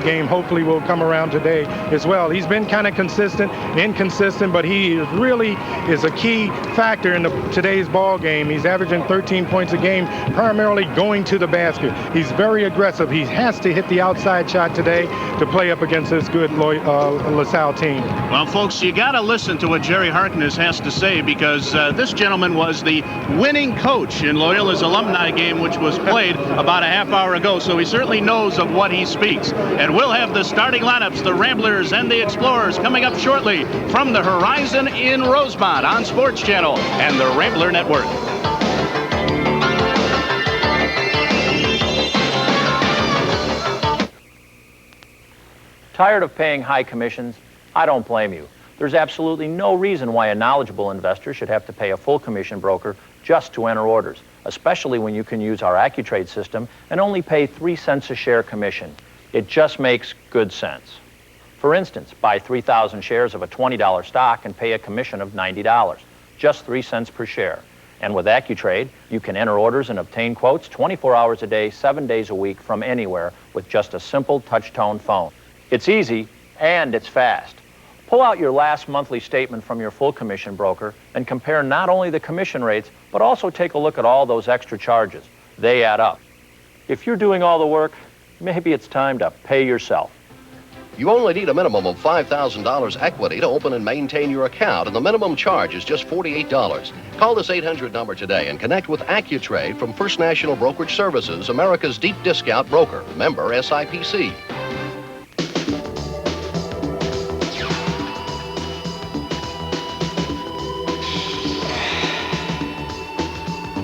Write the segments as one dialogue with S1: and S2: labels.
S1: game hopefully will come around today as well. He's been kind of inconsistent, but he really is a key factor in today's ball game. He's averaging 13 points a game, primarily going to the basket. He's very aggressive. He has to hit the outside shot today to play up against this good LaSalle team.
S2: Well, folks, you got to listen to what Jerry Harkness has to say, because this gentleman was the winning coach in Loyola's alumni game, which was played about a half hour ago, so he certainly knows of what he speaks. And we'll have the starting lineups, the Ramblers and the Explorers, coming up shortly from the Horizon in Rosemont on Sports Channel and the Rambler Network.
S3: Tired of paying high commissions? I don't blame you. There's absolutely no reason why a knowledgeable investor should have to pay a full commission broker just to enter orders, especially when you can use our AccuTrade system and only pay 3 cents a share commission. It just makes good sense. For instance, buy 3,000 shares of a $20 stock and pay a commission of $90, just 3 cents per share. And with AccuTrade, you can enter orders and obtain quotes 24 hours a day, 7 days a week from anywhere with just a simple touch-tone phone. It's easy and it's fast. Pull out your last monthly statement from your full commission broker and compare not only the commission rates, but also take a look at all those extra charges. They add up. If you're doing all the work, maybe it's time to pay yourself.
S4: You only need a minimum of $5,000 equity to open and maintain your account, and the minimum charge is just $48. Call this 800 number today and connect with AccuTrade from First National Brokerage Services, America's deep discount broker, member SIPC.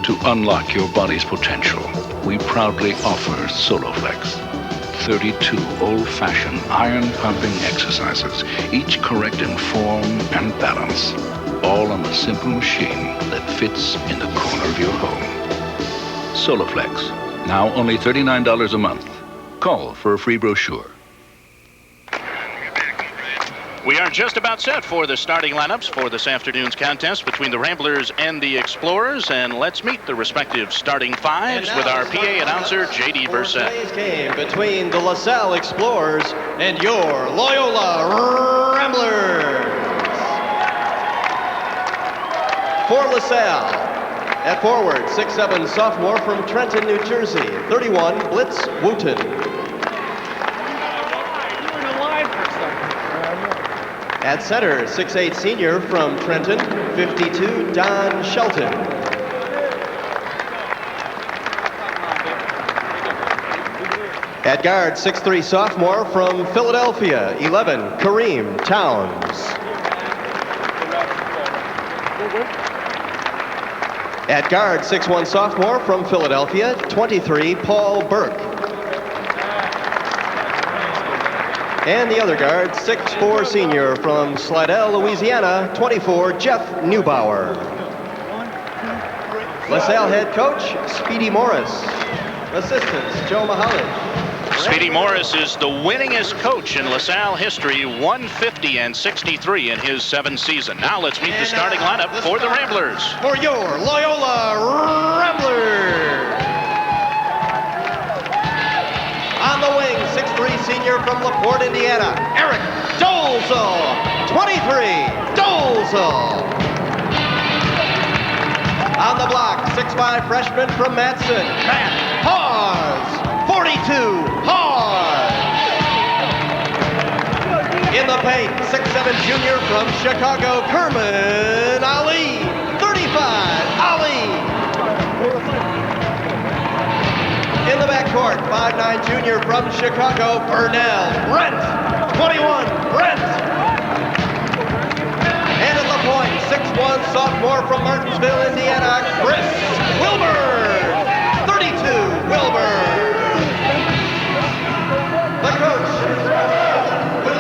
S5: To unlock your body's potential, we proudly offer SoloFlex. 32 old-fashioned iron-pumping exercises, each correct in form and balance, all on a simple machine that fits in the corner of your home. SoloFlex, now only $39 a month. Call for a free brochure.
S2: We are just about set for the starting lineups for this afternoon's contest between the Ramblers and the Explorers, and let's meet the respective starting fives with our PA announcer, J.D. Bursett.
S6: Today's game between the LaSalle Explorers and your Loyola Ramblers. For LaSalle, at forward, 6'7" sophomore from Trenton, New Jersey, 31, Blitz Wooten. At center, 6'8" senior from Trenton, 52, Don Shelton. At guard, 6'3" sophomore from Philadelphia, 11, Kareem Townes. At guard, 6'1" sophomore from Philadelphia, 23, Paul Burke. And the other guard, 6'4" senior from Slidell, Louisiana, 24, Jeff Neubauer. LaSalle head coach, Speedy Morris. Assistants, Joe Mahalich.
S2: Speedy Morris is the winningest coach in LaSalle history, 150 and 63 in his 7th season. Now let's meet the starting lineup for the Ramblers.
S6: For your Loyola Ramblers. On the wing, 6'3" senior from LaPorte, Indiana, Eric Dolezal, 23, Dolezal. On the block, 6'5" freshman from Matson, Matt Hawes, 42, Hawes. In the paint, 6'7" junior from Chicago, Kerman Ali, 35, Ali. In the backcourt, 5'9" junior from Chicago, Burnell Brent, 21, Brent. And at the point, 6'1" sophomore from Martinsville, Indiana, Chris Wilbur, 32, Wilbur. The coach.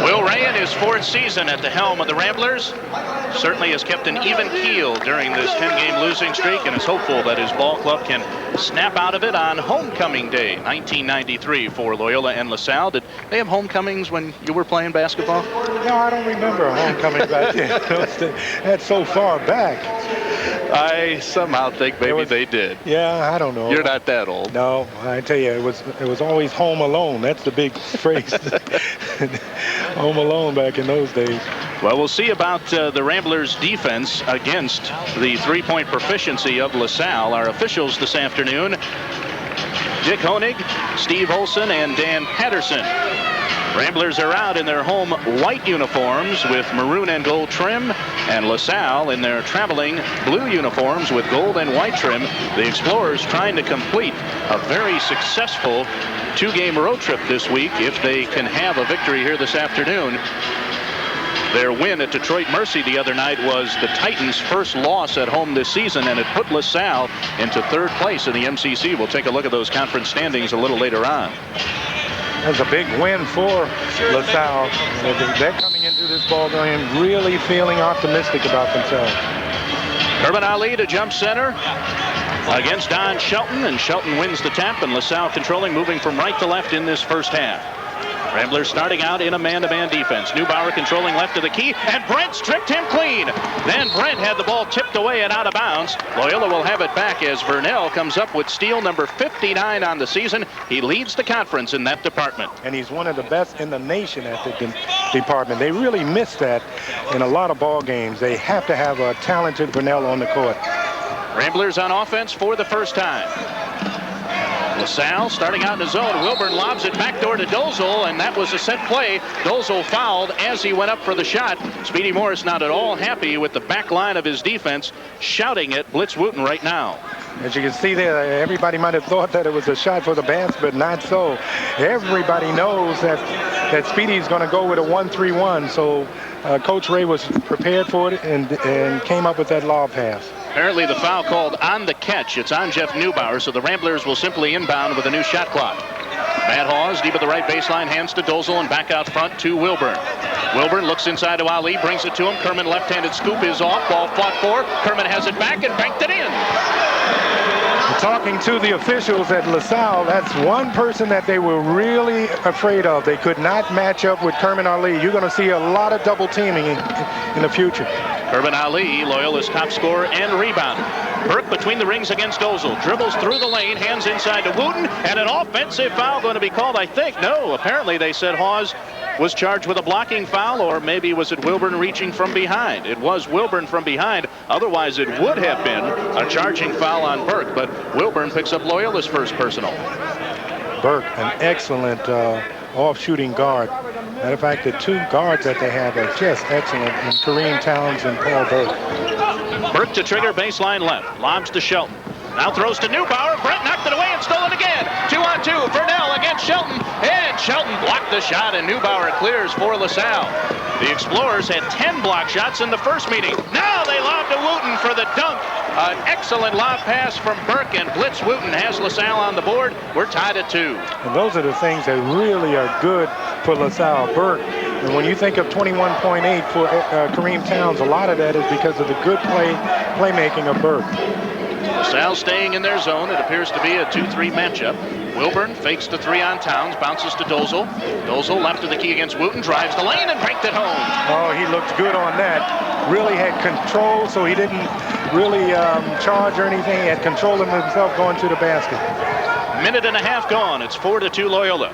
S2: Will Ray, in his 4th season at the helm of the Ramblers, certainly has kept an even keel during this 10-game losing streak and is hopeful that his ball club can snap out of it on homecoming day, 1993, for Loyola and LaSalle. Did they have homecomings when you were playing basketball?
S1: No, I don't remember a homecoming back then. That's so far back.
S5: I somehow think maybe they did.
S1: Yeah, I don't know.
S5: You're not that old.
S1: No, I tell you, it was always Home Alone. That's the big phrase. Home Alone back in those days.
S2: Well, we'll see about the Ramblers' defense against the three-point proficiency of LaSalle. Our officials this afternoon, Dick Honig, Steve Olson, and Dan Patterson. Ramblers are out in their home white uniforms with maroon and gold trim, and LaSalle in their traveling blue uniforms with gold and white trim. The Explorers trying to complete a very successful two-game road trip this week if they can have a victory here this afternoon. Their win at Detroit Mercy the other night was the Titans' first loss at home this season, and it put LaSalle into third place in the MCC. We'll take a look at those conference standings a little later on.
S1: That's a big win for LaSalle. They're coming into this ball game really feeling optimistic about themselves.
S2: Kermit Ali to jump center against Don Shelton, and Shelton wins the tap, and LaSalle controlling, moving from right to left in this first half. Ramblers starting out in a man-to-man defense. Neubauer controlling left of the key, and Brent stripped him clean. Then Brent had the ball tipped away and out of bounds. Loyola will have it back as Vernell comes up with steal number 59 on the season. He leads the conference in that department.
S1: And he's one of the best in the nation at the department. They really miss that in a lot of ball games. They have to have a talented Vernell on the court.
S2: Ramblers on offense for the first time. LaSalle starting out in his zone. Wilburn lobs it backdoor to Dozel, and that was a set play. Dozel fouled as he went up for the shot. Speedy Morris not at all happy with the back line of his defense, shouting at Blitz Wooten right now.
S1: As you can see there, everybody might have thought that it was a shot for the Bats, but not so. Everybody knows that Speedy's going to go with a 1-3-1, so Coach Ray was prepared for it and came up with that lob pass.
S2: Apparently the foul called on the catch. It's on Jeff Neubauer, so the Ramblers will simply inbound with a new shot clock. Matt Hawes deep at the right baseline, hands to Dozel, and back out front to Wilburn. Wilburn looks inside to Ali, brings it to him. Kerman left-handed scoop is off. Ball fought for. Kerman has it back and banked it in.
S1: Talking to the officials at LaSalle, that's one person that they were really afraid of. They could not match up with Kerman Ali. You're going to see a lot of double teaming in the future.
S2: Kerman Ali, Loyola's top scorer and rebounder. Burke between the rings against Dozel. Dribbles through the lane, hands inside to Wooten, and an offensive foul going to be called, I think. No, apparently they said Hawes was charged with a blocking foul, or maybe was it Wilburn reaching from behind? It was Wilburn from behind. Otherwise, it would have been a charging foul on Burke, but Wilburn picks up Loyola's first personal.
S1: Burke, an excellent off-shooting guard. Matter of fact, the two guards that they have are just excellent, and Kareem Townes and Paul Burke.
S2: Burke to trigger baseline left, lobs to Shelton. Now throws to Neubauer. Brent knocked it away and stole it again. 2-on-2. Vernell against Shelton. And Shelton blocked the shot, and Neubauer clears for LaSalle. The Explorers had 10 block shots in the first meeting. Now they lob to Wooten for the dunk. An excellent lob pass from Burke, and Blitz Wooten has LaSalle on the board. We're tied at 2.
S1: And those are the things that really are good for LaSalle. Burke, and when you think of 21.8 for Kareem Townes, a lot of that is because of the good playmaking of Burke.
S2: LaSalle staying in their zone. It appears to be a 2-3 matchup. Wilburn fakes the 3 on Townes, bounces to Dozel. Dozel left of the key against Wooten, drives the lane and banked it home.
S1: Oh, he looked good on that. Really had control, so he didn't really charge or anything. He had control of himself going to the basket.
S2: Minute and a half gone. It's 4-2 Loyola.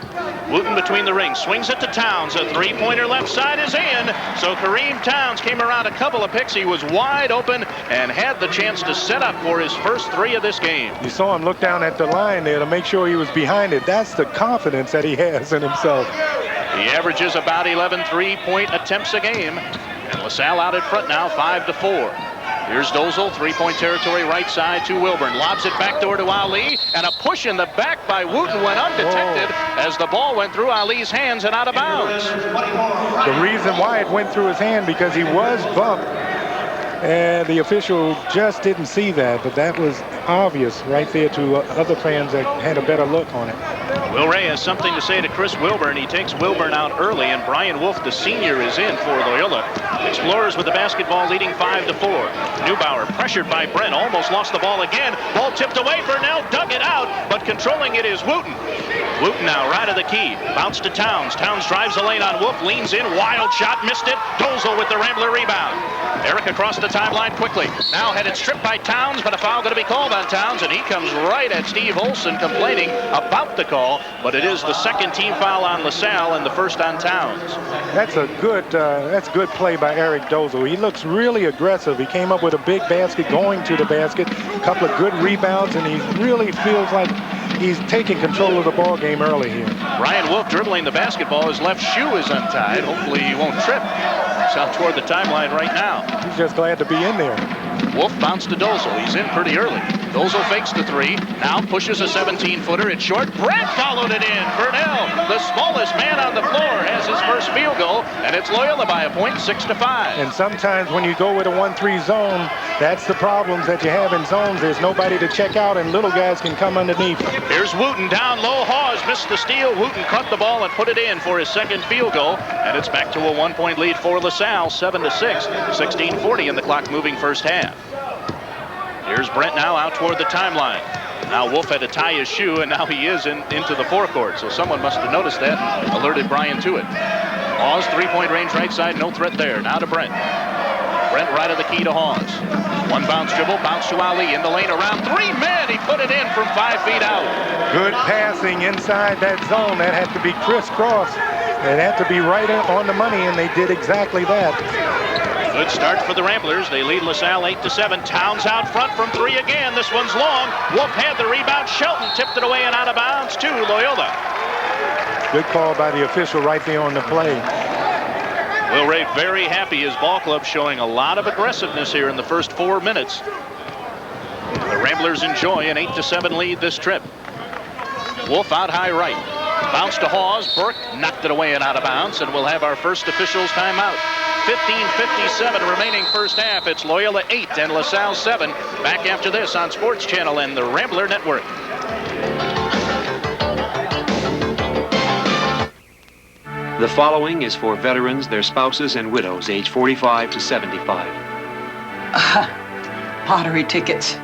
S2: Wooten between the rings, swings it to Townes. A three-pointer left side is in. So Kareem Townes came around a couple of picks. He was wide open and had the chance to set up for his first 3 of this game.
S1: You saw him look down at the line there to make sure he was behind it. That's the confidence that he has in himself.
S2: He averages about 11 three-point attempts a game. And LaSalle out in front now, 5-4. Here's Dozel, three-point territory, right side to Wilburn. Lobs it backdoor to Ali, and a push in the back by Wooten went undetected as the ball went through Ali's hands and out of bounds.
S1: The reason why it went through his hand, because he was bumped, and the official just didn't see that, but that was obvious right there to other fans that had a better look on it.
S2: Will Ray has something to say to Chris Wilburn. He takes Wilburn out early, and Brian Wolf, the senior, is in for Loyola. Explorers with the basketball leading 5-4. Neubauer pressured by Brent, almost lost the ball again. Ball tipped away. Vernell dug it out, but controlling it is Wooten. Wooten now, right of the key. Bounce to Townes. Townes drives the lane on Wolf, leans in, wild shot, missed it. Dozel with the Rambler rebound. Eric across the timeline quickly. Now had it stripped by Townes, but a foul going to be called on Townes, and he comes right at Steve Olson complaining about the call, but it is the second team foul on LaSalle and the first on Townes.
S1: That's good play by Eric Dozel. He looks really aggressive. He came up with a big basket going to the basket, a couple of good rebounds, and he really feels like he's taking control of the ball game early here.
S2: Ryan Wolf dribbling the basketball. His left shoe is untied. Hopefully he won't trip. He's out toward the timeline right now.
S1: He's just glad to be in there.
S2: Wolf bounced to Dozel. He's in pretty early. Dozel fakes the three. Now pushes a 17-footer. It's short. Brent followed it in. Vernell, the smallest man on the floor, has his first field goal, and it's Loyola by a point, 6-5.
S1: And sometimes when you go with a 1-3 zone, that's the problems that you have in zones. There's nobody to check out, and little guys can come underneath.
S2: Here's Wooten down low. Hawes missed the steal. Wooten caught the ball and put it in for his second field goal, and it's back to a 1-point lead for LaSalle, 7-6. 16:40 in the clock moving first half. Here's Brent now out toward the timeline. Now Wolf had to tie his shoe, and now he is into the forecourt. So someone must have noticed that and alerted Brian to it. Hawes, three-point range right side, no threat there. Now to Brent. Brent right of the key to Hawes. One bounce dribble, bounce to Ali in the lane around three men. He put it in from 5 feet out.
S1: Good passing inside that zone. That had to be crisscross. It had to be right on the money, and they did exactly that.
S2: Good start for the Ramblers. They lead LaSalle 8-7. Townes out front from three again. This one's long. Wolf had the rebound. Shelton tipped it away and out of bounds to Loyola.
S1: Good call by the official right there on the play.
S2: Will Ray very happy. His ball club showing a lot of aggressiveness here in the first 4 minutes. The Ramblers enjoy an 8-7 lead this trip. Wolf out high right. Bounce to Hawes. Burke knocked it away and out of bounds, and we'll have our first officials timeout. 15:57 remaining first half. It's Loyola 8 and LaSalle 7. Back after this on Sports Channel and the Rambler Network.
S7: The following is for veterans, their spouses, and widows age 45 to 75.
S8: Lottery tickets.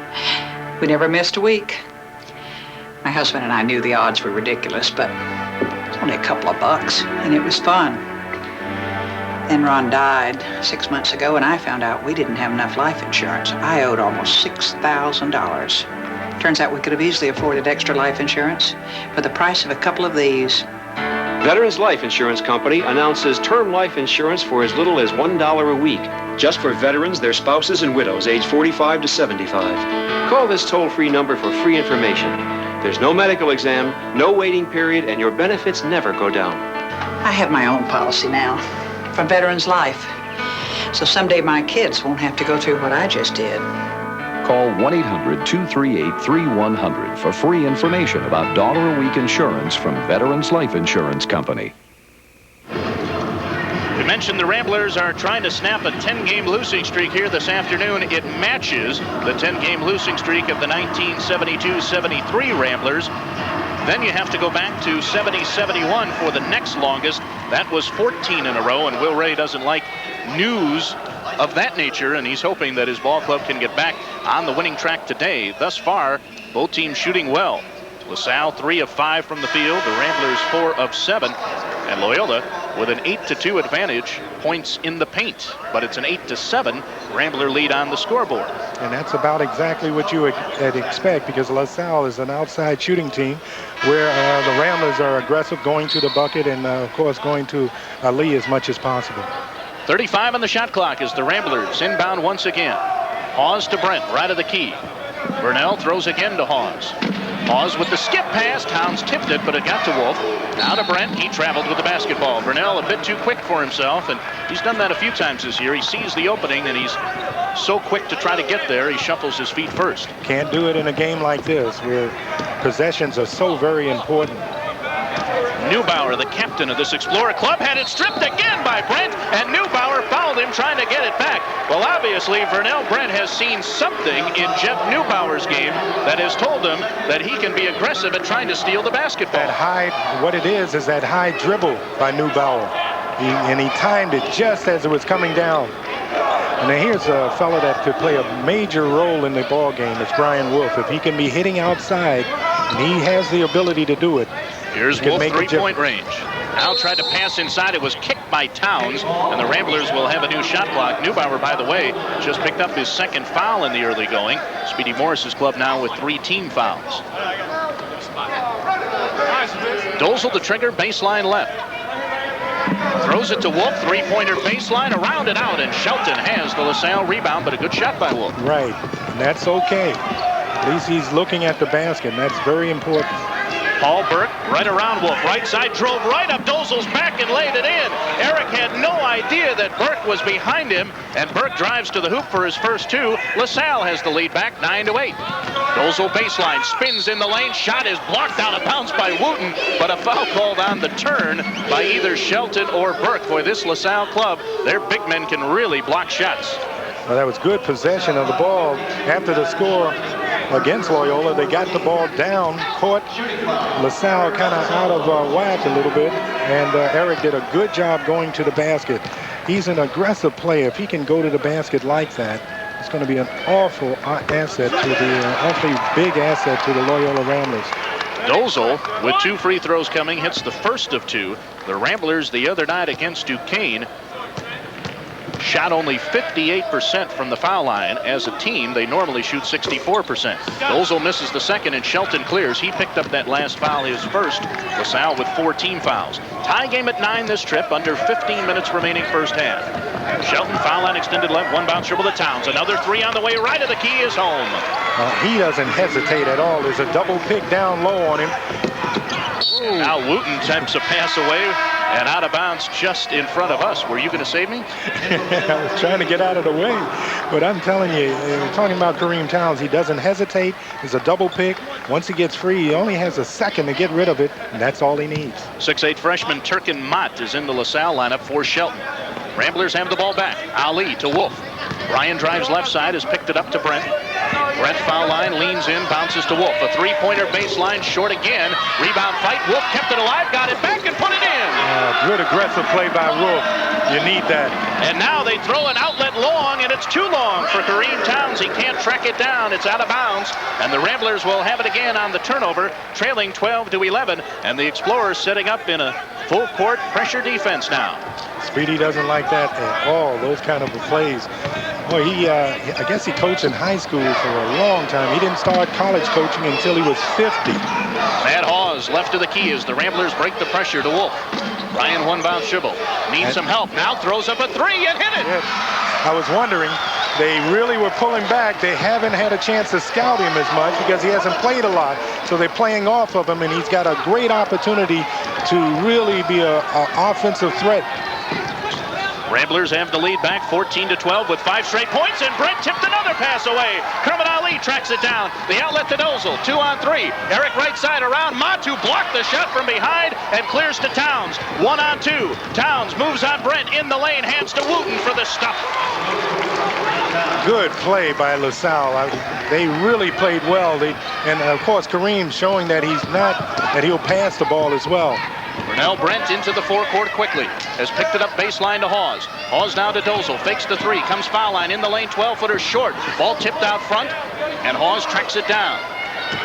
S8: We never missed a week. My husband and I knew the odds were ridiculous, but it was only a couple of bucks, and it was fun. Then Ron died 6 months ago, and I found out we didn't have enough life insurance. I owed almost $6,000. Turns out we could have easily afforded extra life insurance for the price of a couple of these.
S7: Veterans Life Insurance Company announces term life insurance for as little as $1 a week, just for veterans, their spouses, and widows age 45 to 75. Call this toll-free number for free information. There's no medical exam, no waiting period, and your benefits never go down.
S8: I have my own policy now from Veterans Life, so someday my kids won't have to go through what I just did.
S9: Call 1-800-238-3100 for free information about $1-a-week insurance from Veterans Life Insurance Company.
S2: We mentioned the Ramblers are trying to snap a 10-game losing streak here this afternoon. It matches the 10-game losing streak of the 1972-73 Ramblers. Then you have to go back to 70-71 for the next longest. That was 14 in a row, and Will Ray doesn't like news of that nature, and he's hoping that his ball club can get back on the winning track today. Thus far, both teams shooting well. LaSalle 3 of 5 from the field, the Ramblers 4 of 7, and Loyola with an 8-2 advantage, points in the paint, but it's an 8-7 Rambler lead on the scoreboard.
S1: And that's about exactly what you would expect, because LaSalle is an outside shooting team where the Ramblers are aggressive, going to the bucket, and of course going to Ali as much as possible.
S2: 35 on the shot clock as the Ramblers inbound once again. Hawes to Brent, right of the key. Vernell throws again to Hawes. Hawes with the skip pass. Townes tipped it, but it got to Wolf. Now to Brent. He traveled with the basketball. Vernell a bit too quick for himself, and he's done that a few times this year. He sees the opening, and he's so quick to try to get there, he shuffles his feet first.
S1: Can't do it in a game like this, where possessions are so very important.
S2: Neubauer, the captain of this Explorer club, had it stripped again by Brent, and Neubauer fouled him trying to get it back. Well, obviously, Vernell Brent has seen something in Jeff Neubauer's game that has told him that he can be aggressive at trying to steal the basketball.
S1: That high, what it is that high dribble by Neubauer. And he timed it just as it was coming down. And then here's a fellow that could play a major role in the ball game. It's Brian Wolf. If he can be hitting outside, And he has the ability to do it.
S2: Here's Wolf, three-point range. Now tried to pass inside. It was kicked by Townes, and the Ramblers will have a new shot clock. Neubauer, by the way, just picked up his second foul in the early going. Speedy Morris's club now with 3 team fouls. Dozel the trigger, baseline left. Throws it to Wolf, three-pointer baseline, around and out, and Shelton has the LaSalle rebound, but a good shot by Wolf.
S1: Right, and that's okay. At least he's looking at the basket, and that's very important.
S2: Paul Burke right around Wolf. Right side, drove right up Dozel's back and laid it in. Eric had no idea that Burke was behind him, and Burke drives to the hoop for his first 2. LaSalle has the lead back 9-8. Dozel baseline, spins in the lane. Shot is blocked out of bounds by Wooten, but a foul called on the turn by either Shelton or Burke. Boy, this LaSalle club, their big men can really block shots.
S1: Well, that was good possession of the ball after the score against Loyola. They got the ball down, caught LaSalle kind of out of whack a little bit, and Eric did a good job going to the basket. He's an aggressive player. If he can go to the basket like that, it's going to be an awful asset to the awfully big asset to the Loyola Ramblers.
S2: Dozel, with 2 free throws coming, hits the first of 2. The Ramblers the other night against Duquesne shot only 58% from the foul line. As a team, they normally shoot 64%. Dozel misses the second, and Shelton clears. He picked up that last foul, his first. LaSalle with 4 team fouls. Tie game at 9 this trip, under 15 minutes remaining first half. Shelton, foul line extended left, 1 bounce dribble to Townes. Another 3 on the way right of the key is home.
S1: He doesn't hesitate at all. There's a double pick down low on him.
S2: And now Wooten attempts a pass away and out of bounds just in front of us. Were you going to save me?
S1: I was trying to get out of the way, but I'm telling you, we're talking about Kareem Townes. He doesn't hesitate. It's a double pick. Once he gets free, he only has a second to get rid of it, and that's all he needs.
S2: 6'8" freshman Turkin Mott is in the LaSalle lineup for Shelton. Ramblers have the ball back. Ali to Wolf. Ryan drives left side, has picked it up to Brent. Brent foul line, leans in, bounces to Wolf. A 3-pointer baseline, short again. Rebound fight. Wolf kept it alive, got it back, and put it in.
S1: Good aggressive play by Wolf. You need that.
S2: And now they throw an outlet long, and it's too long for Kareem Townes. He can't track it down. It's out of bounds, and the Ramblers will have it again on the turnover, trailing 12-11, and the Explorers setting up in a full-court pressure defense now.
S1: Speedy doesn't like that at all, those kind of plays. Well, I guess he coached in high school for a long time. He didn't start college coaching until he was 50.
S2: Matt Hawes left to the key as the Ramblers break the pressure to Wolf. Ryan 1 bounce dribble. Needs some help. Now throws up a 3 and hit it.
S1: Yeah. I was wondering, they really were pulling back. They haven't had a chance to scout him as much because he hasn't played a lot. So they're playing off of him, and he's got a great opportunity to really be an offensive threat.
S2: Ramblers have the lead back 14-12 with 5 straight points, and Brent tipped another pass away. Kermit Ali tracks it down. The outlet to Dozel, 2 on 3. Eric right side around. Matu blocked the shot from behind and clears to Townes. 1 on 2. Townes moves on Brent in the lane, hands to Wooten for the stuff.
S1: Good play by LaSalle. They really played well. And of course, Kareem showing that he'll pass the ball as well.
S2: Burnell Brent into the forecourt quickly. Has picked it up baseline to Hawes. Hawes now to Dozel. Fakes the 3. Comes foul line in the lane. 12-footer short. Ball tipped out front. And Hawes tracks it down.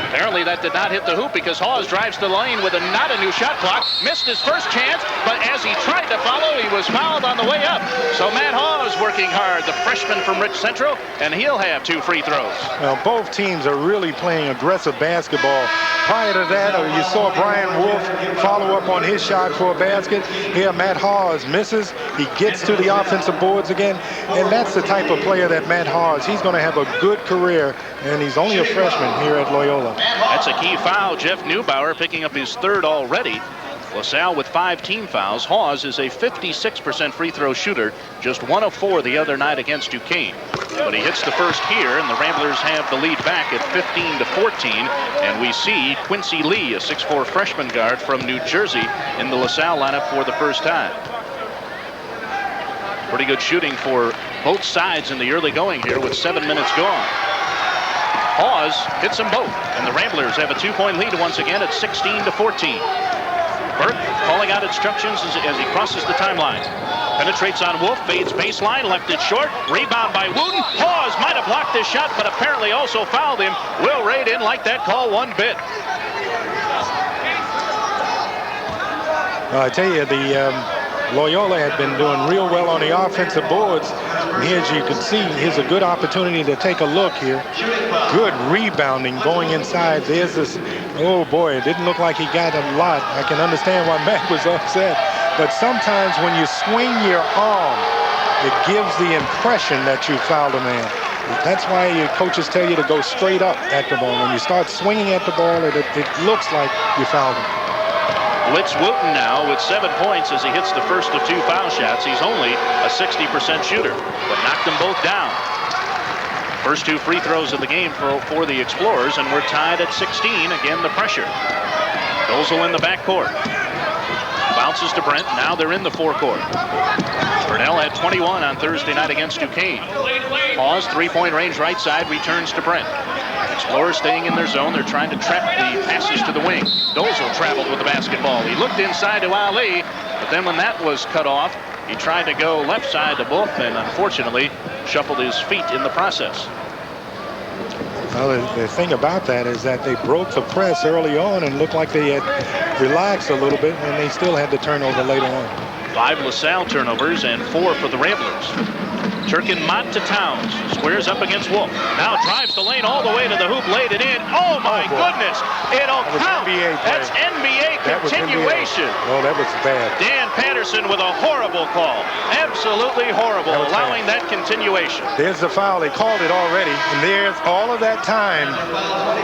S2: Apparently that did not hit the hoop because Hawes drives to the lane with not a new shot clock. Missed his first chance, but as he tried to follow, he was fouled on the way up. So Matt Hawes working hard, the freshman from Rich Central, and he'll have 2 free throws.
S1: Well, both teams are really playing aggressive basketball. Prior to that, you saw Brian Wolf follow up on his shot for a basket. Here, Matt Hawes misses. He gets to the offensive boards again, and that's the type of player that Matt Hawes. He's going to have a good career, and he's only a freshman here at Loyola.
S2: That's a key foul. Jeff Neubauer picking up his 3rd already. LaSalle with 5 team fouls. Hawes is a 56% free throw shooter, just 1 of 4 the other night against Duquesne. But he hits the first here, and the Ramblers have the lead back at 15-14. And we see Quincy Lee, a 6'4" freshman guard from New Jersey, in the LaSalle lineup for the first time. Pretty good shooting for both sides in the early going here with 7 minutes gone. Hawes hits them both, and the Ramblers have a 2-point lead once again at 16-14. Burke calling out instructions as he crosses the timeline. Penetrates on Wolf, fades baseline, left it short. Rebound by Wooten. Hawes might have blocked this shot, but apparently also fouled him. Will Ray didn't like that call one bit.
S1: I tell you, the Loyola had been doing real well on the offensive boards. And here, as you can see, here's a good opportunity to take a look here. Good rebounding going inside. There's this, oh boy, it didn't look like he got a lot. I can understand why Matt was upset. But sometimes when you swing your arm, it gives the impression that you fouled a man. That's why your coaches tell you to go straight up at the ball. When you start swinging at the ball, it looks like you fouled him.
S10: Blitz Wooten now with 7 points as he hits the first of 2 foul shots. He's only a 60% shooter, but knocked them both down. First 2 free throws of the game for the Explorers, and we're tied at 16. Again, the pressure. Dozel in the backcourt. Bounces to Brent. Now they're in the forecourt. Burnell had 21 on Thursday night against Duquesne. Pause, 3-point range right side, returns to Brent. Explorers staying in their zone. They're trying to trap the passes to the wing. Dozel traveled with the basketball. He looked inside to Ali, but then when that was cut off, he tried to go left side to Wolf and unfortunately shuffled his feet in the process.
S1: Well, the thing about that is that they broke the press early on and looked like they had relaxed a little bit, and they still had the turnover later on.
S10: 5 LaSalle turnovers and 4 for the Ramblers. Turkin-Mott to Townes. Squares up against Wolf. Now drives the lane all the way to the hoop, laid it in. Oh, my goodness. It'll count. That's NBA continuation.
S1: Oh, that was bad.
S10: Dan Patterson with a horrible call. Absolutely horrible, allowing that continuation.
S1: There's the foul. They called it already. And there's all of that time.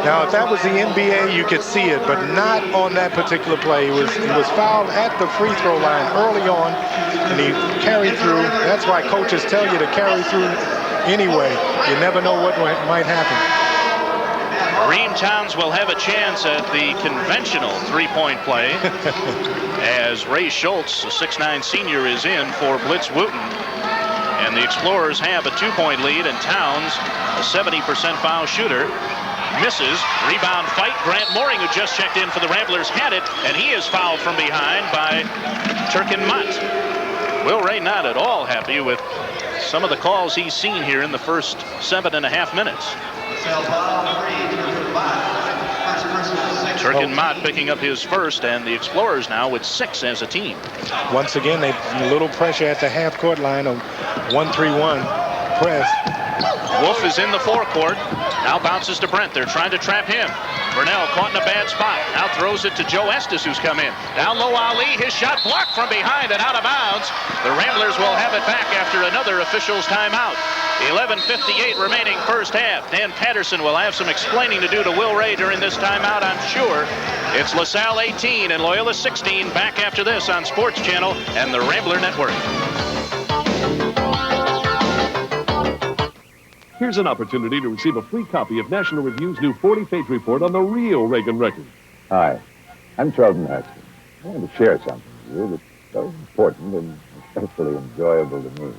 S1: Now, if that was the NBA, you could see it, but not on that particular play. He was fouled at the free throw line early on, and he carried through. That's why coaches tell you to carry through anyway. You never know what might happen.
S10: Kareem Townes will have a chance at the conventional 3-point play as Ray Schultz, a 6'9" senior, is in for Blitz Wooten. And the Explorers have a 2-point lead, and Townes, a 70% foul shooter, misses. Rebound fight. Grant Mooring, who just checked in for the Ramblers, had it, and he is fouled from behind by Turkin-Mott. Will Ray not at all happy with some of the calls he's seen here in the first 7.5 minutes. Turkin-Mott picking up his first, and the Explorers now with 6 as a team.
S1: Once again, they a little pressure at the half-court line of 1-3-1 press.
S10: Wolf is in the forecourt. Now bounces to Brent. They're trying to trap him. Burnell caught in a bad spot. Now throws it to Joe Estes, who's come in. Down low, Ali. His shot blocked from behind and out of bounds. The Ramblers will have it back after another official's timeout. 11:58 remaining first half. Dan Patterson will have some explaining to do to Will Ray during this timeout, I'm sure. It's LaSalle 18 and Loyola 16. Back after this on Sports Channel and the Rambler Network.
S11: Here's an opportunity to receive a free copy of National Review's new 40-page report on the real Reagan record.
S12: Hi, I'm Charlton Heston. I want to share something with you that's very important and especially enjoyable to me.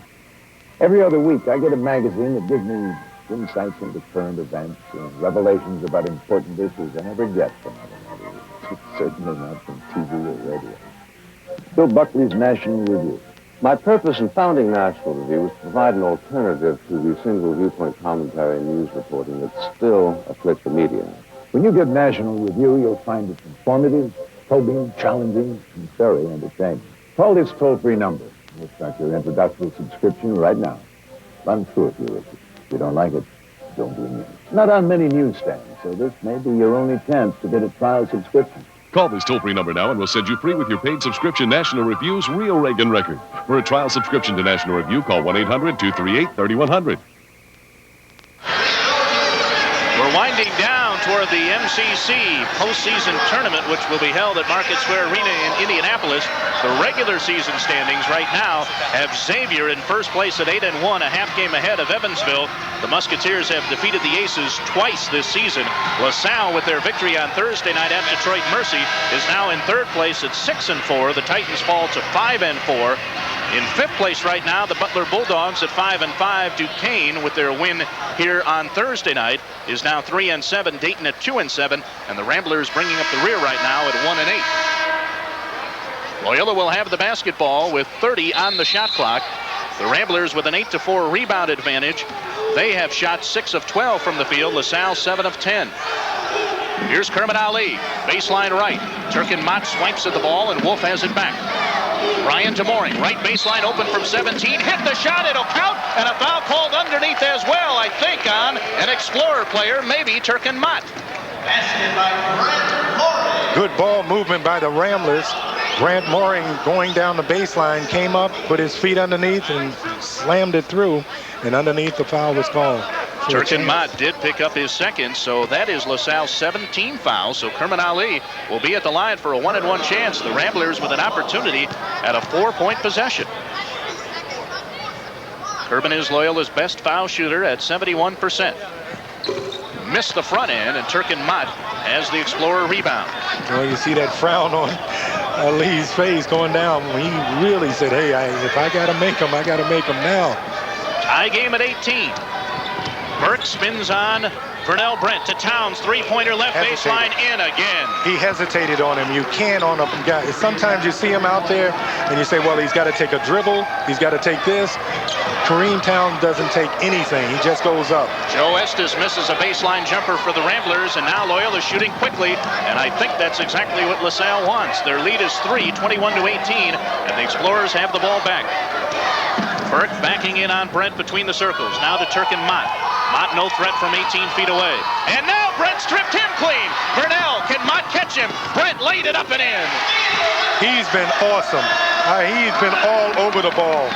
S12: Every other week, I get a magazine that gives me insights into current events and revelations about important issues I never get from other magazines. It's certainly not from TV or radio. Bill Buckley's National Review.
S13: My purpose in founding National Review was to provide an alternative to the single viewpoint commentary and news reporting that still afflicts the media.
S12: When you get National Review, you'll find it informative, probing, challenging, and very entertaining. Call this toll-free number. We'll start your introductory subscription right now. Run through it, you wish. If you don't like it, don't renew. Not on many newsstands, so this may be your only chance to get a trial subscription.
S11: Call this toll-free number now, and we'll send you free with your paid subscription National Review's Real Reagan record. For a trial subscription to National Review, call 1-800-238-3100.
S10: We're winding down toward the MCC postseason tournament, which will be held at Market Square Arena in Indianapolis. The regular season standings right now have Xavier in first place at 8-1, a half game ahead of Evansville. The Musketeers have defeated the Aces twice this season. LaSalle, with their victory on Thursday night at Detroit Mercy, is now in third place at 6-4. The Titans fall to 5-4. In fifth place right now, the Butler Bulldogs at 5-5. Duquesne, with their win here on Thursday night, is now 3-7. Dayton at 2-7, and the Ramblers bringing up the rear right now at 1-8. Loyola will have the basketball with 30 on the shot clock. The Ramblers with an 8-4 rebound advantage. They have shot 6 of 12 from the field. LaSalle 7 of 10. Here's Kermit Ali, baseline right. Turkin Mott swipes at the ball, and Wolf has it back. Ryan to Mooring, right baseline open from 17. Hit the shot, it'll count, and a foul called underneath as well, I think, on an Explorer player, maybe Turkin Mott.
S2: Basket by Grant Mooring.
S1: Good ball movement by the Ramblers. Grant Mooring going down the baseline, came up, put his feet underneath, and slammed it through, and underneath the foul was called.
S10: Turkin Mott did pick up his second, so that is LaSalle's 17th foul. So Kermit Ali will be at the line for a 1-and-1 chance. The Ramblers with an opportunity at a 4-point possession. Kermit is Loyola's best foul shooter at 71%. Missed the front end, and Turkin Mott has the Explorer rebound.
S1: Well, you see that frown on Ali's face going down. He really said, hey, if I got to make them, I got to make them now.
S10: Tie game at 18. Burke spins on Vernell Brent to Townes. Three-pointer left baseline in again.
S1: He hesitated on him. You can't on a guy. Sometimes you see him out there and you say, well, he's got to take a dribble. He's got to take this. Kareem Townes doesn't take anything. He just goes up.
S10: Joe Estes misses a baseline jumper for the Ramblers, and now Loyola shooting quickly, and I think that's exactly what LaSalle wants. Their lead is 3, 21-18, and the Explorers have the ball back. Burke backing in on Brent between the circles. Now to Turkin Mott. Mott no threat from 18 feet away. And now Brent stripped him clean. Vernell, can Mott catch him? Brent laid it up and in.
S1: He's been awesome. He's been all over the ball.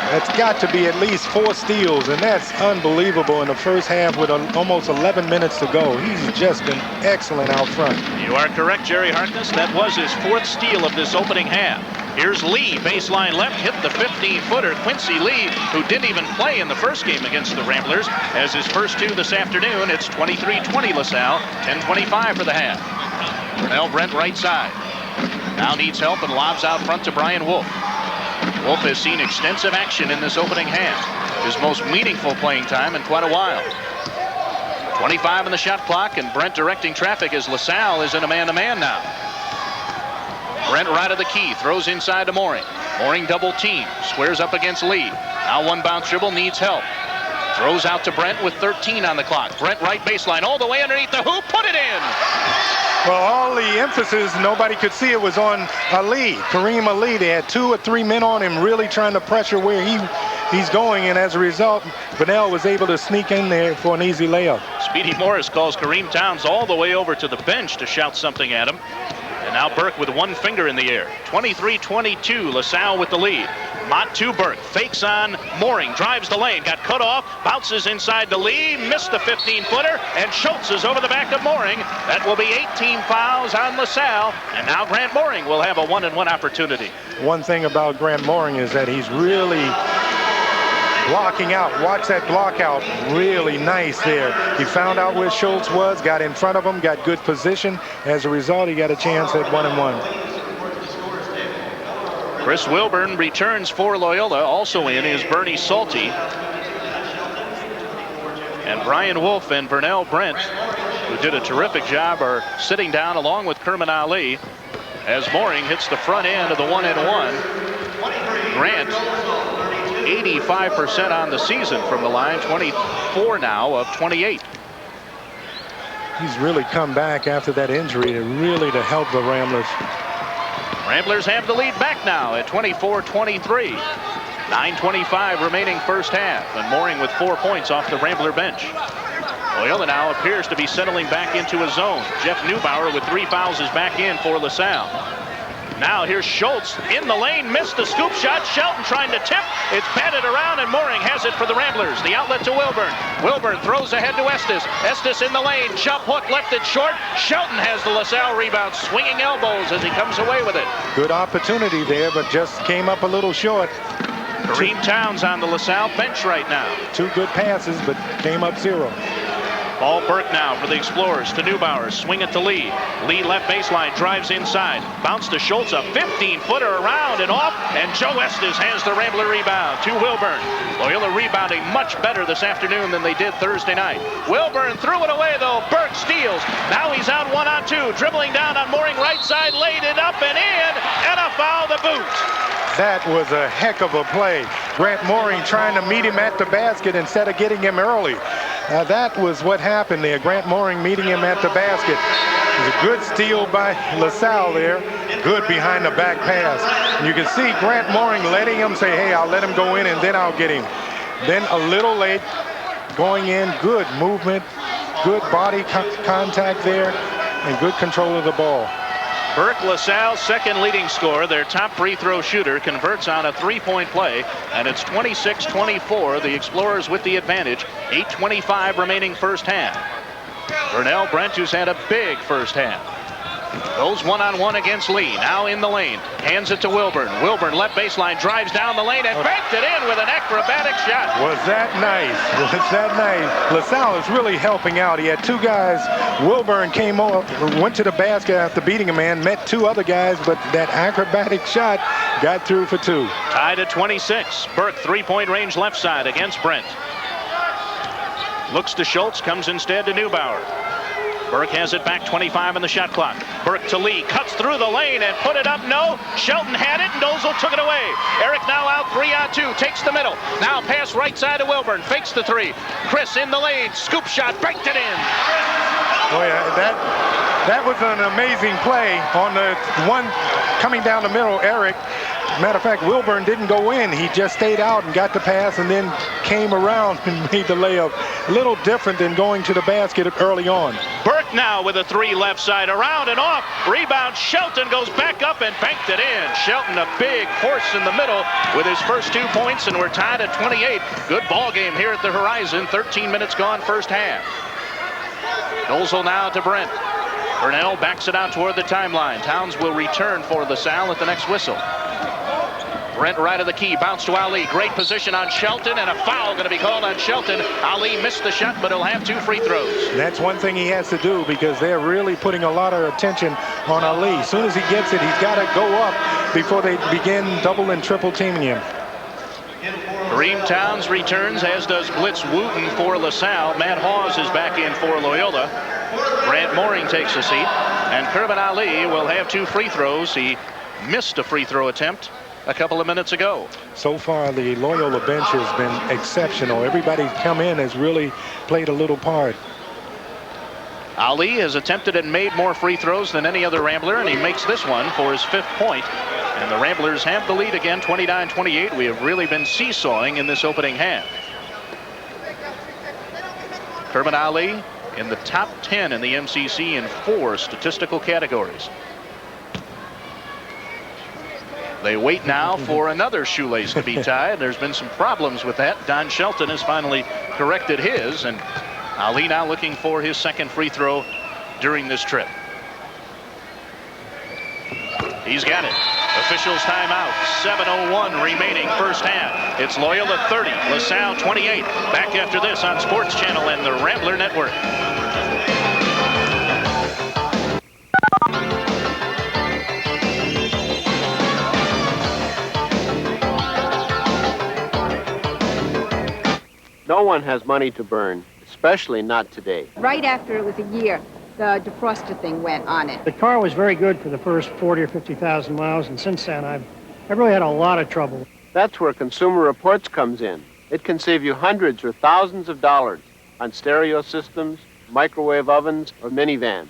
S1: That's got to be at least 4 steals, and that's unbelievable in the first half with almost 11 minutes to go. He's just been excellent out front.
S10: You are correct, Jerry Harkness. That was his 4th steal of this opening half. Here's Lee, baseline left, hit the 15-footer. Quincy Lee, who didn't even play in the first game against the Ramblers, has his first 2 this afternoon. It's 23-20 LaSalle, 10:25 for the half. Vernell Brent right side. Now needs help and lobs out front to Brian Wolf. Wolf has seen extensive action in this opening half. His most meaningful playing time in quite a while. 25 on the shot clock, and Brent directing traffic as LaSalle is in a man-to-man now. Brent right of the key, throws inside to Mooring. Mooring double team, squares up against Lee. Now one bounce dribble, needs help. Throws out to Brent with 13 on the clock. Brent right baseline, all the way underneath the hoop, put it in!
S1: Well, all the emphasis, nobody could see it, was on Ali, Kareem Ali. They had 2 or 3 men on him really trying to pressure where he's going, and as a result, Vernell was able to sneak in there for an easy layup.
S10: Speedy Morris calls Kareem Townes all the way over to the bench to shout something at him. And now Burke with one finger in the air. 23-22, LaSalle with the lead. Mott to Burke, fakes on Mooring, drives the lane, got cut off, bounces inside to Lee, missed the 15-footer, and Schultz is over the back of Mooring. That will be 18 fouls on LaSalle, and now Grant Mooring will have a 1-and-1 opportunity.
S1: One thing about Grant Mooring is that he's really blocking out. Watch that block out. Really nice there. He found out where Schultz was, got in front of him, got good position. As a result, he got a chance at 1-and-1.
S10: Chris Wilburn returns for Loyola. Also in is Bernie Salty. And Brian Wolf and Vernell Brent, who did a terrific job, are sitting down along with Kermit Ali as Mooring hits the front end of the 1-and-1. Grant, 85% on the season from the line, 24 now of 28.
S1: He's really come back after that injury to help the Ramblers.
S10: Ramblers have the lead back now at 24-23. 9:25 remaining first half, and Mooring with 4 points off the Rambler bench. Loyola now appears to be settling back into a zone. Jeff Neubauer with 3 fouls is back in for LaSalle. Now here's Schultz in the lane, missed the scoop shot. Shelton trying to tip. It's batted around, and Mooring has it for the Ramblers. The outlet to Wilburn. Wilburn throws ahead to Estes. Estes in the lane. Chop hook left it short. Shelton has the LaSalle rebound, swinging elbows as he comes away with it.
S1: Good opportunity there, but just came up a little short.
S10: Kareem Townes on the LaSalle bench right now. 2
S1: good passes, but came up 0.
S10: Paul Burke now for the Explorers to Neubauer. Swing it to Lee. Lee left baseline, drives inside. Bounce to Schultz, a 15-footer around and off. And Joe Estes has the Rambler rebound to Wilburn. Loyola rebounding much better this afternoon than they did Thursday night. Wilburn threw it away, though. Burke steals. Now he's out 1-on-2. Dribbling down on Mooring right side. Laid it up and in. And a foul to boot.
S1: That was a heck of a play. Grant Mooring trying to meet him at the basket instead of getting him early. That was what happened there. Grant Mooring meeting him at the basket. It was a good steal by LaSalle there. Good behind the back pass. And you can see Grant Mooring letting him say, hey, I'll let him go in and then I'll get him. Then a little late going in. Good movement, good body contact there, and good control of the ball.
S10: Burke, LaSalle's second leading scorer, their top free throw shooter, converts on a three-point play, and it's 26-24. The Explorers with the advantage. 8:25 remaining first half. Burnell Brent, who's had a big first half, goes one-on-one against Lee. Now in the lane. Hands it to Wilburn. Wilburn left baseline, drives down the lane and banked it in with an acrobatic shot.
S1: Was that nice? Was that nice? LaSalle is really helping out. He had two guys. Wilburn came over, went to the basket after beating a man, met two other guys, but that acrobatic shot got through for two.
S10: Tied at 26. Burke, three-point range left side against Brent. Looks to Schultz, comes instead to Neubauer. Burke has it back, 25 on the shot clock. Burke to Lee, cuts through the lane and put it up. No, Shelton had it and Dozel took it away. Eric now out 3-on-2, takes the middle. Now pass right side to Wilburn, fakes the three. Chris in the lane, scoop shot, banked it in.
S1: Oh yeah, that was an amazing play on the one coming down the middle, Eric. Matter of fact, Wilburn didn't go in. He just stayed out and got the pass and then came around and made the layup. A little different than going to the basket early on.
S10: Burke now with a three left side, around and off. Rebound, Shelton goes back up and banked it in. Shelton, a big horse in the middle with his first 2 points, and we're tied at 28. Good ball game here at the Horizon. 13 minutes gone first half. Dozel now to Brent. Burnell backs it out toward the timeline. Townes will return for LaSalle at the next whistle. Brent right of the key, bounce to Ali. Great position on Shelton, and a foul going to be called on Shelton. Ali missed the shot, but he'll have 2 free throws.
S1: That's one thing he has to do because they're really putting a lot of attention on Ali. As soon as he gets it, he's got to go up before they begin double and triple teaming him.
S10: Kareem Townes returns, as does Blitz Wooten for LaSalle. Matt Hawes is back in for Loyola. Grant Mooring takes a seat, and Kervin Ali will have 2 free throws. He missed a free throw attempt a couple of minutes ago.
S1: So far, the Loyola bench has been exceptional. Everybody come in has really played a little part.
S10: Ali has attempted and made more free throws than any other Rambler, and he makes this one for his 5th point. And the Ramblers have the lead again, 29-28. We have really been seesawing in this opening half. Kervin Ali in the top 10 in the MCC in 4 statistical categories. They wait now for another shoelace to be tied. There's been some problems with that. Don Shelton has finally corrected his, and Ali now looking for his 2nd free throw during this trip. He's got it. Officials timeout. 7:01 remaining first half. It's Loyola 30, LaSalle 28. Back after this on Sports Channel and the Rambler Network.
S14: No one has money to burn, especially not today.
S15: Right after it was a year, the defroster thing went on it.
S16: The car was very good for the first 40 or 50,000 miles, and since then I've really had a lot of trouble.
S14: That's where Consumer Reports comes in. It can save you hundreds or thousands of dollars on stereo systems, microwave ovens, or minivans.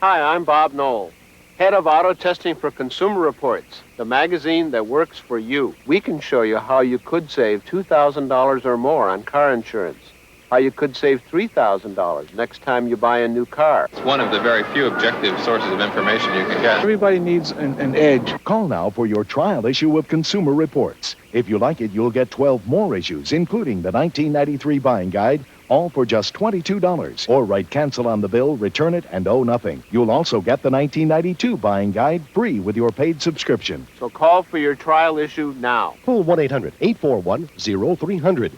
S14: Hi, I'm Bob Knoll, head of auto testing for Consumer Reports, the magazine that works for you. We can show you how you could save $2,000 or more on car insurance, how you could save $3,000 next time you buy a new car.
S17: It's one of the very few objective sources of information you can get.
S18: Everybody needs an edge. Call now for your trial issue of Consumer Reports. If you like it, you'll get 12 more issues, including the 1993 buying guide, all for just $22. Or write cancel on the bill, return it, and owe nothing. You'll also get the 1992 buying guide free with your paid subscription.
S14: So call for your trial issue now.
S19: Call 1-800-841-0300.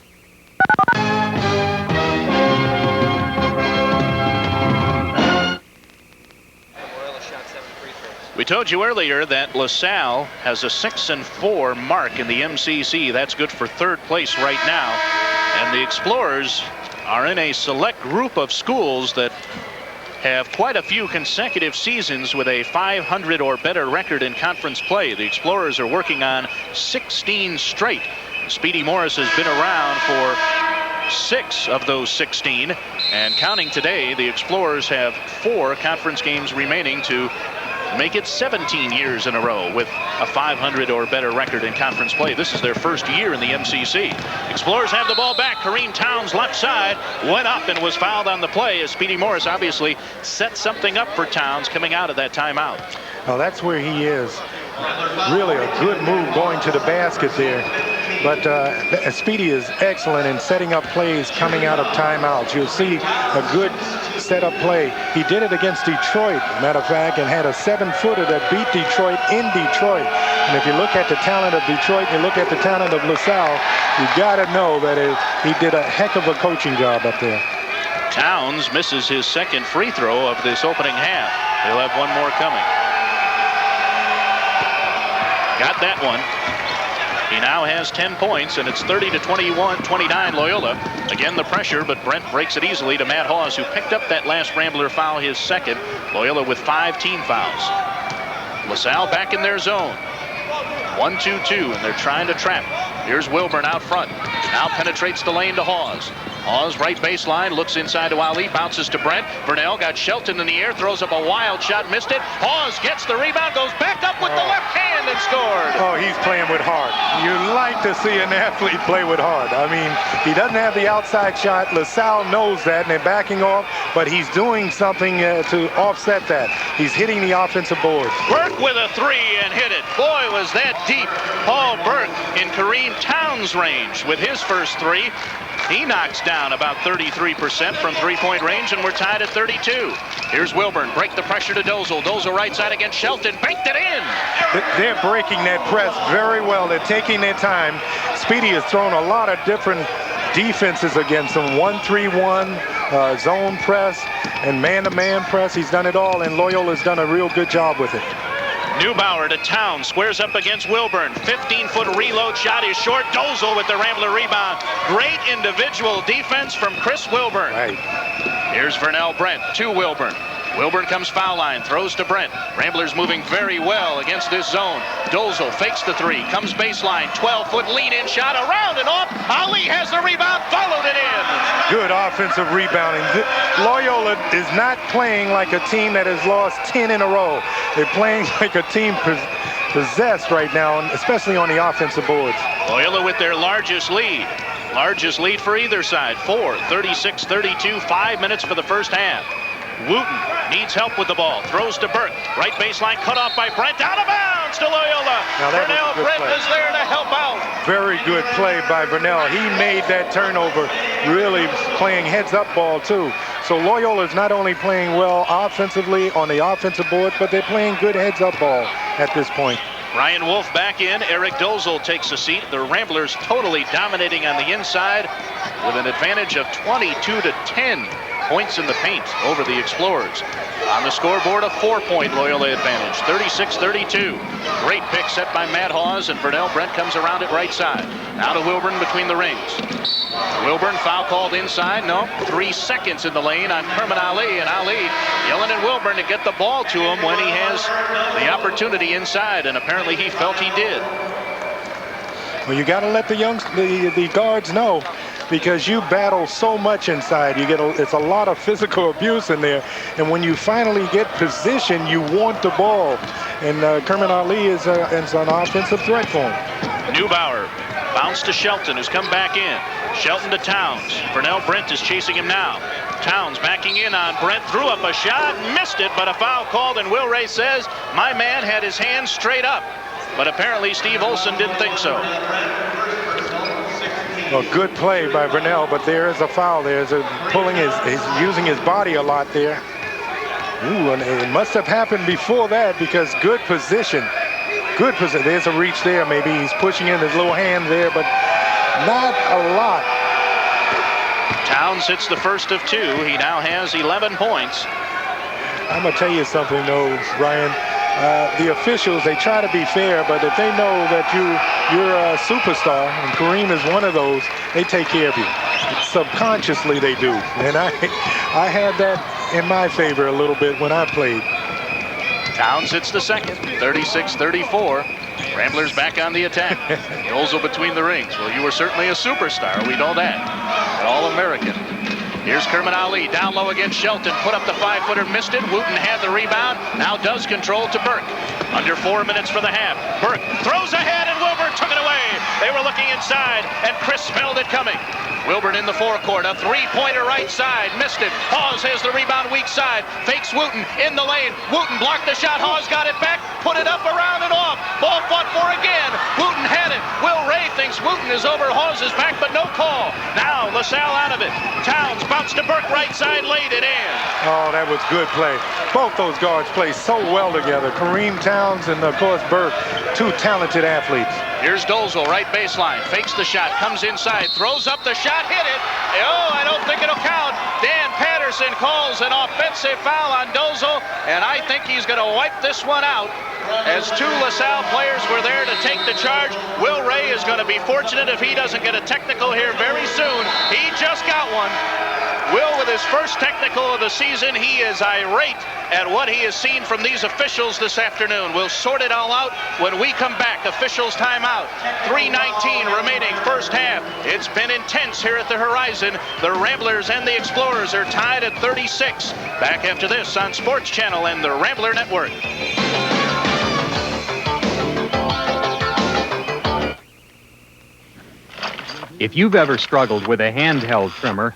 S10: We told you earlier that LaSalle has a 6-4 mark in the MCC. That's good for 3rd place right now. And the Explorers are in a select group of schools that have quite a few consecutive seasons with a 500 or better record in conference play. The Explorers are working on 16 straight. Speedy Morris has been around for 6 of those 16. And counting today, the Explorers have 4 conference games remaining to make it 17 years in a row with a 500 or better record in conference play. This is their first year in the MCC. Explorers have the ball back. Kareem Townes, left side, went up and was fouled on the play as Speedy Morris obviously set something up for Townes coming out of that timeout.
S1: Well, that's where he is. Really a good move going to the basket there. But Speedy is excellent in setting up plays coming out of timeouts. You'll see a good setup play. He did it against Detroit, matter of fact, and had a 7-footer that beat Detroit in Detroit. And if you look at the talent of Detroit and you look at the talent of LaSalle, you got to know that he did a heck of a coaching job up there.
S10: Townes misses his second free throw of this opening half. He'll have one more coming. Got that one. He now has 10 points, and it's 30-29 Loyola. Again, the pressure, but Brent breaks it easily to Matt Hawes, who picked up that last Rambler foul, his second. Loyola with 5 team fouls. LaSalle back in their zone. 1-2-2, and they're trying to trap. Here's Wilburn out front. Now penetrates the lane to Hawes. Hawes, right baseline, looks inside to Ali, bounces to Brent. Burnell got Shelton in the air, throws up a wild shot, missed it. Hawes gets the rebound, goes back up with the left hand and scored.
S1: Oh, he's playing with heart. You like to see an athlete play with heart. I mean, he doesn't have the outside shot. LaSalle knows that, and they're backing off, but he's doing something to offset that. He's hitting the offensive boards.
S10: Burke with a 3 and hit it. Boy, was that deep. Paul Burke in Kareem Townes' range with his first 3. He knocks down about 33% from three-point range, and we're tied at 32. Here's Wilburn. Break the pressure to Dozel. Dozel right side against Shelton. Banked it in.
S1: They're breaking that press very well. They're taking their time. Speedy has thrown a lot of different defenses against them. 1-3-1, zone press, and man-to-man press. He's done it all, and Loyola's done a real good job with it.
S10: Neubauer to Townes, squares up against Wilburn. 15-foot reload shot is short. Dozel with the Rambler rebound. Great individual defense from Chris Wilburn.
S1: Right.
S10: Here's Vernell Brent to Wilburn. Wilburn comes foul line, throws to Brent. Ramblers moving very well against this zone. Dozel fakes the 3, comes baseline, 12-foot lead-in shot, around and off. Ali has the rebound, followed it in.
S1: Good offensive rebounding. Loyola is not playing like a team that has lost 10 in a row. They're playing like a team possessed right now, especially on the offensive boards.
S10: Loyola with their largest lead. Largest lead for either side, 4, 36-32, 5 minutes for the first half. Wooten needs help with the ball. Throws to Burke. Right baseline cut off by Brent. Out of bounds to Loyola. Vernell Brent is there to help out.
S1: Very good play by Vernell. He made that turnover, really playing heads-up ball, too. So Loyola is not only playing well offensively on the offensive board, but they're playing good heads-up ball at this point.
S10: Ryan Wolf back in. Eric Dozel takes a seat. The Ramblers totally dominating on the inside with an advantage of 22-10. Points in the paint over the Explorers. On the scoreboard, a 4-point Loyola advantage, 36-32. Great pick set by Matt Hawes, and Vernell Brent comes around it right side. Now to Wilburn between the rings. Wilburn foul called inside. No, 3 seconds in the lane on Kerman Ali, and Ali yelling at Wilburn to get the ball to him when he has the opportunity inside, and apparently he felt he did.
S1: Well, you got to let the guards know, because you battle so much inside. It's a lot of physical abuse in there, and when you finally get position, you want the ball. And Kerman Ali is an offensive threat for him.
S10: Neubauer bounce to Shelton, who's come back in. Shelton to Townes. Vernell Brent is chasing him now. Townes backing in on Brent, threw up a shot, missed it, but a foul called, and Will Ray says, my man had his hands straight up. But apparently Steve Olson didn't think so.
S1: Well, good play by Vernell, but there is a foul. There's he's using his body a lot there. Ooh, and it must have happened before that, because good position. Good position. There's a reach there. Maybe he's pushing in his little hand there, but not a lot.
S10: Townes hits the first of 2. He now has 11 points.
S1: I'm going to tell you something, though, Ryan. The officials, they try to be fair, but if they know that you're a superstar, and Kareem is one of those, they take care of you. Subconsciously, they do. And I had that in my favor a little bit when I played.
S10: Townes hits the second, 36-34. Ramblers back on the attack. Dozel between the rings. Well, you were certainly a superstar. We know that. an All-American. Here's Kermit Ali down low against Shelton. Put up the 5-footer, missed it. Wooten had the rebound. Now does control to Burke. Under 4 minutes for the half. Burke throws ahead and Wilburn took it away. They were looking inside and Chris smelled it coming. Wilburn in the forecourt. A three-pointer right side. Missed it. Hawes has the rebound weak side. Fakes Wooten in the lane. Wooten blocked the shot. Hawes got it back. Put it up, around and off. Ball fought for again. Wooten had it. Will Ray thinks Wooten is over Hawes' back, but no call. Now LaSalle out of it. Townes bounced to Burke right side, laid it in.
S1: Oh, that was good play. Both those guards play so well together. Kareem Townes and, of course, Burke, two talented athletes.
S10: Here's Dozel, right baseline. Fakes the shot, comes inside, throws up the shot, hit it. Oh, I don't think it'll count. Dan Patterson calls an offensive foul on Dozel, and I think he's going to wipe this one out. As two LaSalle players were there to take the charge, Will Ray is going to be fortunate if he doesn't get a technical here very soon. He just got one. Will, with his first technical of the season, he is irate at what he has seen from these officials this afternoon. We'll sort it all out when we come back. Officials timeout. 3:19 remaining first half. It's been intense here at the Horizon. The Ramblers and the Explorers are tied at 36. Back after this on Sports Channel and the Rambler Network.
S19: If you've ever struggled with a handheld trimmer,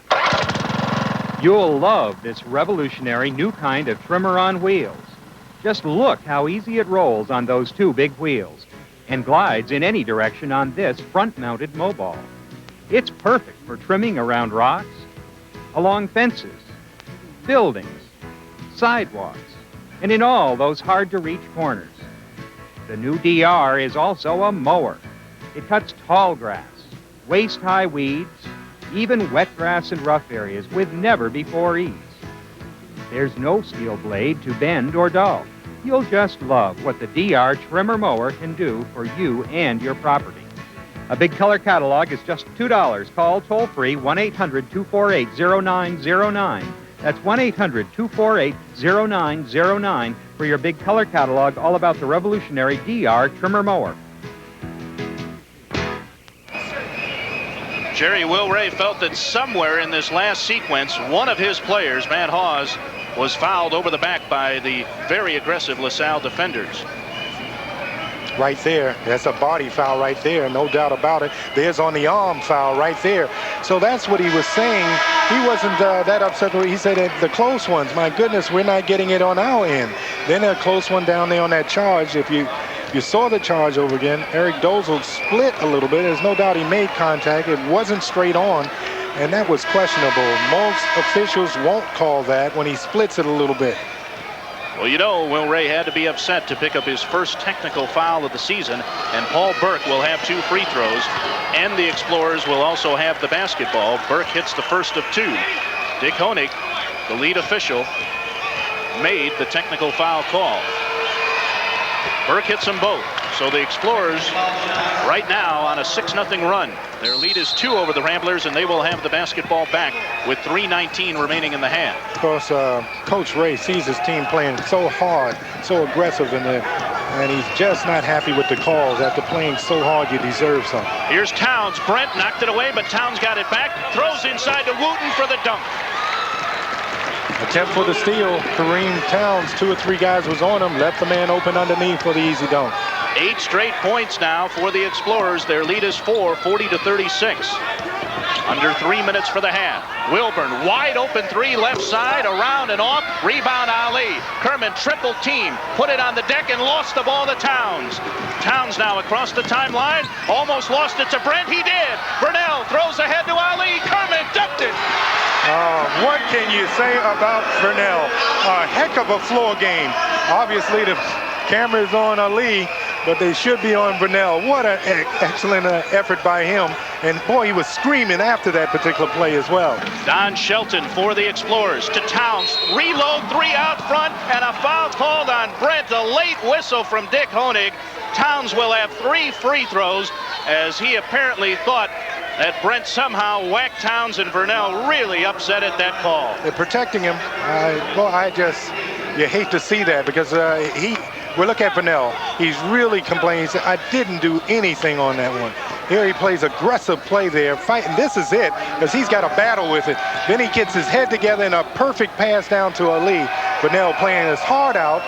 S19: you'll love this revolutionary new kind of trimmer on wheels. Just look how easy it rolls on those two big wheels and glides in any direction on this front-mounted mobile. It's perfect for trimming around rocks, along fences, buildings, sidewalks, and in all those hard-to-reach corners. The new DR is also a mower. It cuts tall grass, waist-high weeds, even wet grass and rough areas with never-before ease. There's no steel blade to bend or dull. You'll just love what the DR Trimmer Mower can do for you and your property. A big color catalog is just $2. Call toll-free 1-800-248-0909. That's 1-800-248-0909 for your big color catalog all about the revolutionary DR Trimmer Mower.
S10: Jerry Will Ray felt that somewhere in this last sequence, one of his players, Matt Hawes, was fouled over the back by the very aggressive LaSalle defenders.
S1: Right there. That's a body foul right there, no doubt about it. There's on the arm foul right there. So that's what he was saying. He wasn't that upset. He said that the close ones, my goodness, we're not getting it on our end. Then a close one down there on that charge. If you saw the charge over again, Eric Dozel split a little bit. There's no doubt he made contact. It wasn't straight on, and that was questionable. Most officials won't call that when he splits it a little bit.
S10: Well, you know, Will Ray had to be upset to pick up his first technical foul of the season, and Paul Burke will have 2 free throws, and the Explorers will also have the basketball. Burke hits the first of 2. Dick Honig, the lead official, made the technical foul call. Burke hits them both. So the Explorers right now on a 6-0 run. Their lead is 2 over the Ramblers, and they will have the basketball back with 3:19 remaining in the half.
S1: Of course, Coach Ray sees his team playing so hard, so aggressive in there, and he's just not happy with the calls. After playing so hard, you deserve something.
S10: Here's Townes. Brent knocked it away, but Townes got it back. Throws inside to Wooten for the dunk.
S1: Attempt for the steal. Kareem Townes, 2 or 3 guys was on him, left the man open underneath for the easy dunk.
S10: 8 straight points now for the Explorers. Their lead is 4, 40-36. Under 3 minutes for the half. Wilburn, wide open 3, left side, around and off. Rebound Ali. Kerman triple team. Put it on the deck and lost the ball to Townes. Townes now across the timeline. Almost lost it to Brent. He did. Burnell throws ahead to Ali. Kerman dunked it.
S1: What can you say about Burnell? A heck of a floor game. Obviously, the camera is on Ali, but they should be on Burnell. What an excellent effort by him. And, boy, he was screaming after that particular play as well.
S10: Don Shelton for the Explorers to Townes. Reload 3 out front, and a foul called on Brent. A late whistle from Dick Honig. Townes will have 3 free throws, as he apparently thought that Brent somehow whacked Townes, and Burnell really upset at that call.
S1: They're protecting him. You hate to see that, because well, look at Burnell. He's really complaining. He said, I didn't do anything on that one. Here he plays aggressive play there, fighting. This is it, because he's got a battle with it. Then he gets his head together in a perfect pass down to Ali. Burnell playing his heart out.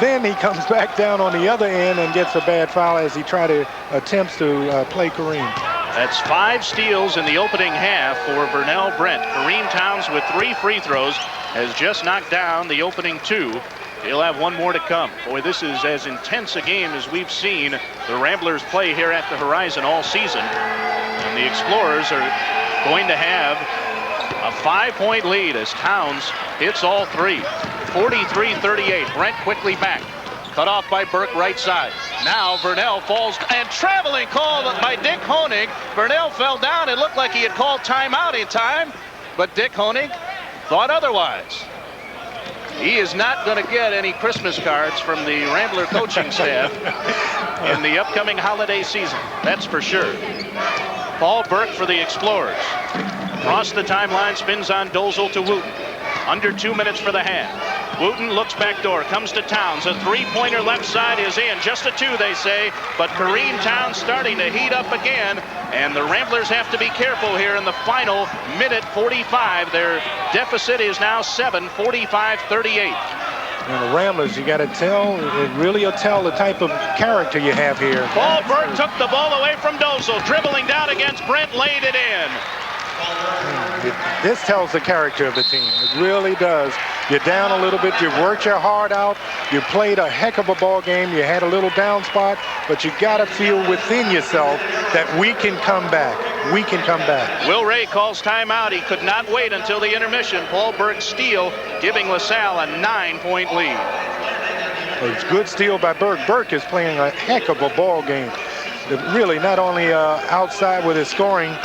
S1: Then he comes back down on the other end and gets a bad foul as he attempts to play Kareem.
S10: That's 5 steals in the opening half for Vernell Brent. Kareem Townes with 3 free throws has just knocked down the opening 2. He'll have 1 more to come. Boy, this is as intense a game as we've seen the Ramblers play here at the Horizon all season. And the Explorers are going to have a 5-point lead as Townes hits all 3. 43-38. Brent quickly back. Cut off by Burke right side. Now Vernell falls, and traveling call by Dick Honig. Vernell fell down. It looked like he had called timeout in time, but Dick Honig thought otherwise. He is not going to get any Christmas cards from the Rambler coaching staff in the upcoming holiday season. That's for sure. Paul Burke for the Explorers. Across the timeline, spins on Dozel to Wooten. Under 2 minutes for the half. Wooten looks back door, comes to Townes. A 3-pointer left side is in. Just a 2, they say. But Kareem Townes starting to heat up again. And the Ramblers have to be careful here in the final minute 45. Their deficit is now 7, 45-38.
S1: And the Ramblers, you got to tell, it really will tell the type of character you have here.
S10: Paul Burke took the ball away from Dozel. Dribbling down against Brent, laid it in.
S1: This tells the character of the team. It really does. You're down a little bit. You've worked your heart out. You played a heck of a ball game. You had a little down spot, but you got to feel within yourself that we can come back. We can come back.
S10: Will Ray calls timeout. He could not wait until the intermission. Paul Burke steal, giving LaSalle a 9-point lead.
S1: It's good steal by Burke. Burke is playing a heck of a ball game. Really, not only outside with his scoring,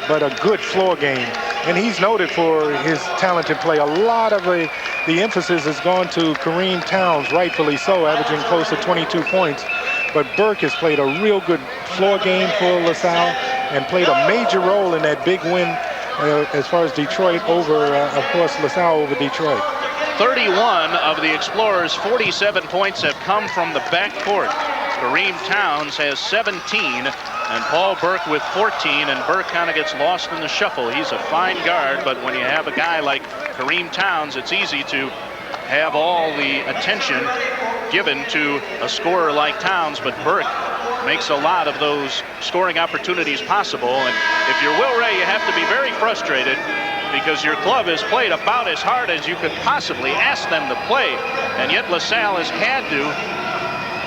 S1: but a good floor game. And he's noted for his talented play. A lot of the emphasis has gone to Kareem Townes, rightfully so, averaging close to 22 points. But Burke has played a real good floor game for LaSalle and played a major role in that big win as far as Detroit over, of course, LaSalle over Detroit.
S10: 31 of the Explorers' 47 points have come from the backcourt. Kareem Townes has 17, and Paul Burke with 14, and Burke kind of gets lost in the shuffle. He's a fine guard, but when you have a guy like Kareem Townes, it's easy to have all the attention given to a scorer like Townes, but Burke makes a lot of those scoring opportunities possible. And if you're Will Ray, you have to be very frustrated because your club has played about as hard as you could possibly ask them to play, and yet LaSalle has had to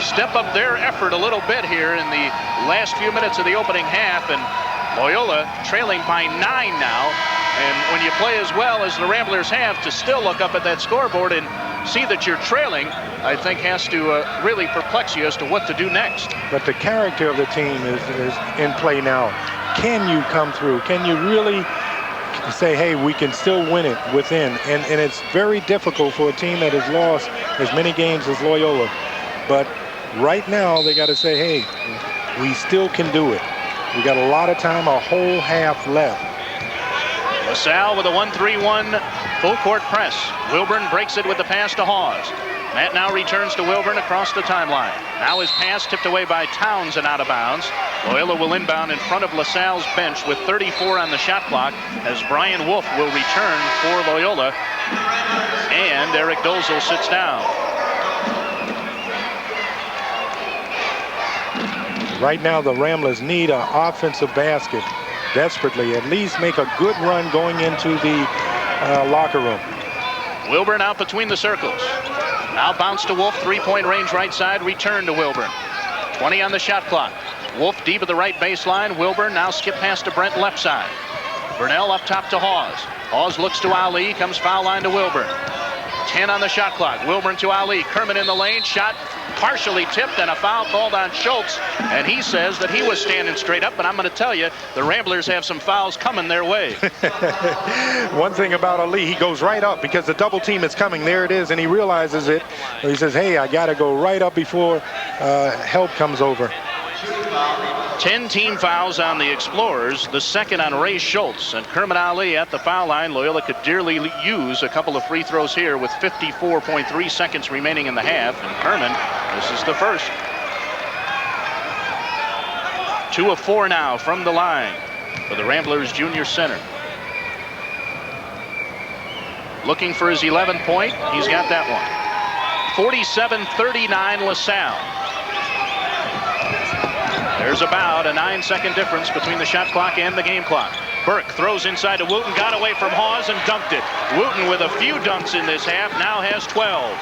S10: step up their effort a little bit here in the last few minutes of the opening half, and Loyola trailing by 9 now. And when you play as well as the Ramblers have, to still look up at that scoreboard and see that you're trailing, I think has to really perplex you as to what to do next.
S1: But the character of the team is in play now. Can you come through? Can you really say, hey, we can still win it within? And it's very difficult for a team that has lost as many games as Loyola. But right now, they got to say, hey, we still can do it. We got a lot of time, a whole half left.
S10: LaSalle with a 1-3-1 full court press. Wilburn breaks it with the pass to Hawes. That now returns to Wilburn across the timeline. Now his pass tipped away by Townes and out of bounds. Loyola will inbound in front of LaSalle's bench with 34 on the shot clock as Brian Wolf will return for Loyola. And Eric Dozel sits down.
S1: Right now, the Ramblers need an offensive basket desperately. At least make a good run going into the locker room.
S10: Wilburn out between the circles. Now bounce to Wolf, 3-point range right side, return to Wilburn. 20 on the shot clock. Wolf deep at the right baseline. Wilburn now skip pass to Brent left side. Burnell up top to Hawes. Hawes looks to Ali, comes foul line to Wilburn. 10 on the shot clock. Wilburn to Ali. Kerman in the lane. Shot partially tipped and a foul called on Schultz. And he says that he was standing straight up. But I'm going to tell you, the Ramblers have some fouls coming their way.
S1: One thing about Ali, he goes right up because the double team is coming. There it is, and he realizes it. He says, hey, I got to go right up before help comes over.
S10: 10 team fouls on the Explorers, the second on Ray Schultz. And Kerman Ali at the foul line. Loyola could dearly use a couple of free throws here with 54.3 seconds remaining in the half. And Kerman, this is the first. 2 of 4 now from the line for the Ramblers junior center. Looking for his 11th point. He's got that one. 47-39 LaSalle. There's about a 9-second difference between the shot clock and the game clock. Burke throws inside to Wooten, got away from Hawes and dunked it. Wooten with a few dunks in this half, now has 12.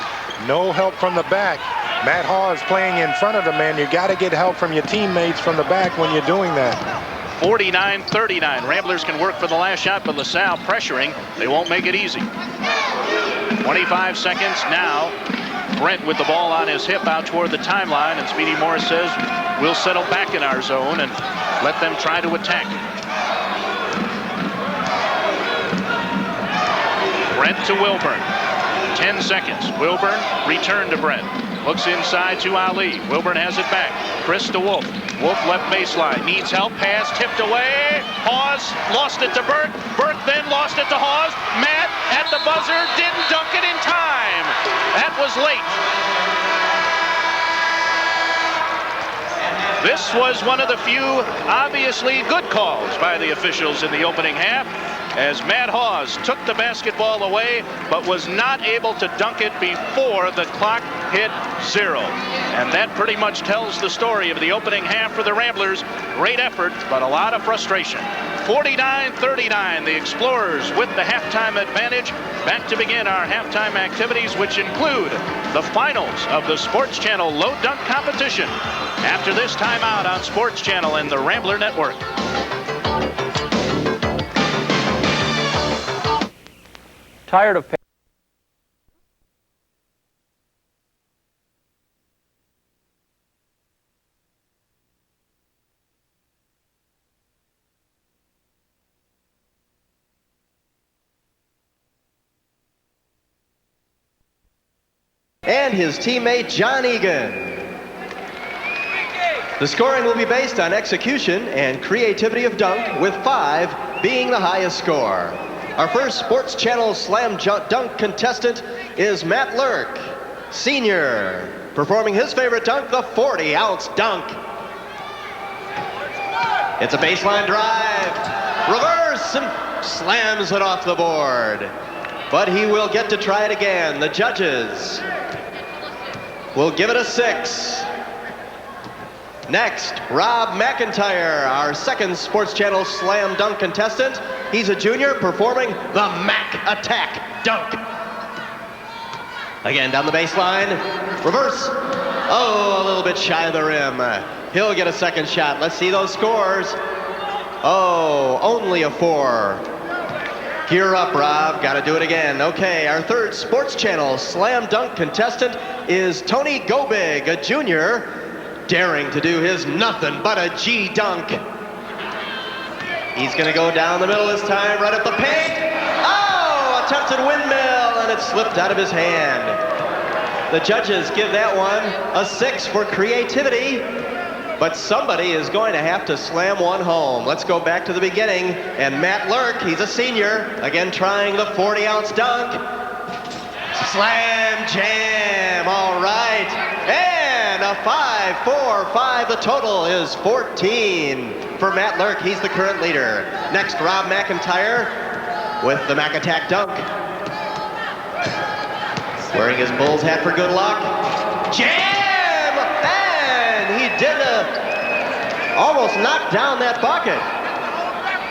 S1: No help from the back. Matt Hawes playing in front of the man. You got to get help from your teammates from the back when you're doing that.
S10: 49-39. Ramblers can work for the last shot, but LaSalle pressuring. They won't make it easy. 25 seconds now. Brent with the ball on his hip out toward the timeline, and Speedy Morris says, we'll settle back in our zone and let them try to attack. Brent to Wilburn. 10 seconds. Wilburn, return to Brent. Looks inside to Ali. Wilburn has it back. Chris to Wolf. Wolf left baseline. Needs help. Pass tipped away. Hawes lost it to Burke. Burke then lost it to Hawes. Matt at the buzzer didn't dunk it in time. That was late. This was one of the few obviously good calls by the officials in the opening half, as Matt Hawes took the basketball away but was not able to dunk it before the clock hit 0. And that pretty much tells the story of the opening half for the Ramblers. Great effort, but a lot of frustration. 49-39, the Explorers with the halftime advantage. Back to begin our halftime activities, which include the finals of the Sports Channel Low Dunk Competition. After this timeout on Sports Channel and the Rambler Network.
S3: Tired of
S6: and his teammate John Egan. The scoring will be based on execution and creativity of dunk, with 5 being the highest score. Our first Sports Channel Slam Dunk contestant is Matt Lurk, senior, performing his favorite dunk, the 40-ounce dunk. It's a baseline drive, reverse, and slams it off the board. But he will get to try it again. The judges will give it a 6. Next, Rob McIntyre, our second Sports Channel Slam Dunk contestant. He's a junior performing the Mac Attack Dunk. Again, down the baseline, reverse. Oh, a little bit shy of the rim. He'll get a second shot. Let's see those scores. Oh, only a 4. Gear up, Rob. Got to do it again. Okay, our third Sports Channel Slam Dunk contestant is Tony Gobig, a junior, daring to do his nothing but a G dunk. He's going to go down the middle this time, right at the paint. Oh, attempted windmill, and it slipped out of his hand. The judges give that one a 6 for creativity, but somebody is going to have to slam one home. Let's go back to the beginning, and Matt Lurk, he's a senior, again trying the 40-ounce dunk. Slam jam, all right. And a 5-4-5. The total is 14 for Matt Lurk. He's the current leader. Next, Rob McIntyre with the Mac Attack dunk. Wearing his Bulls hat for good luck. Jam! And he did almost knock down that bucket.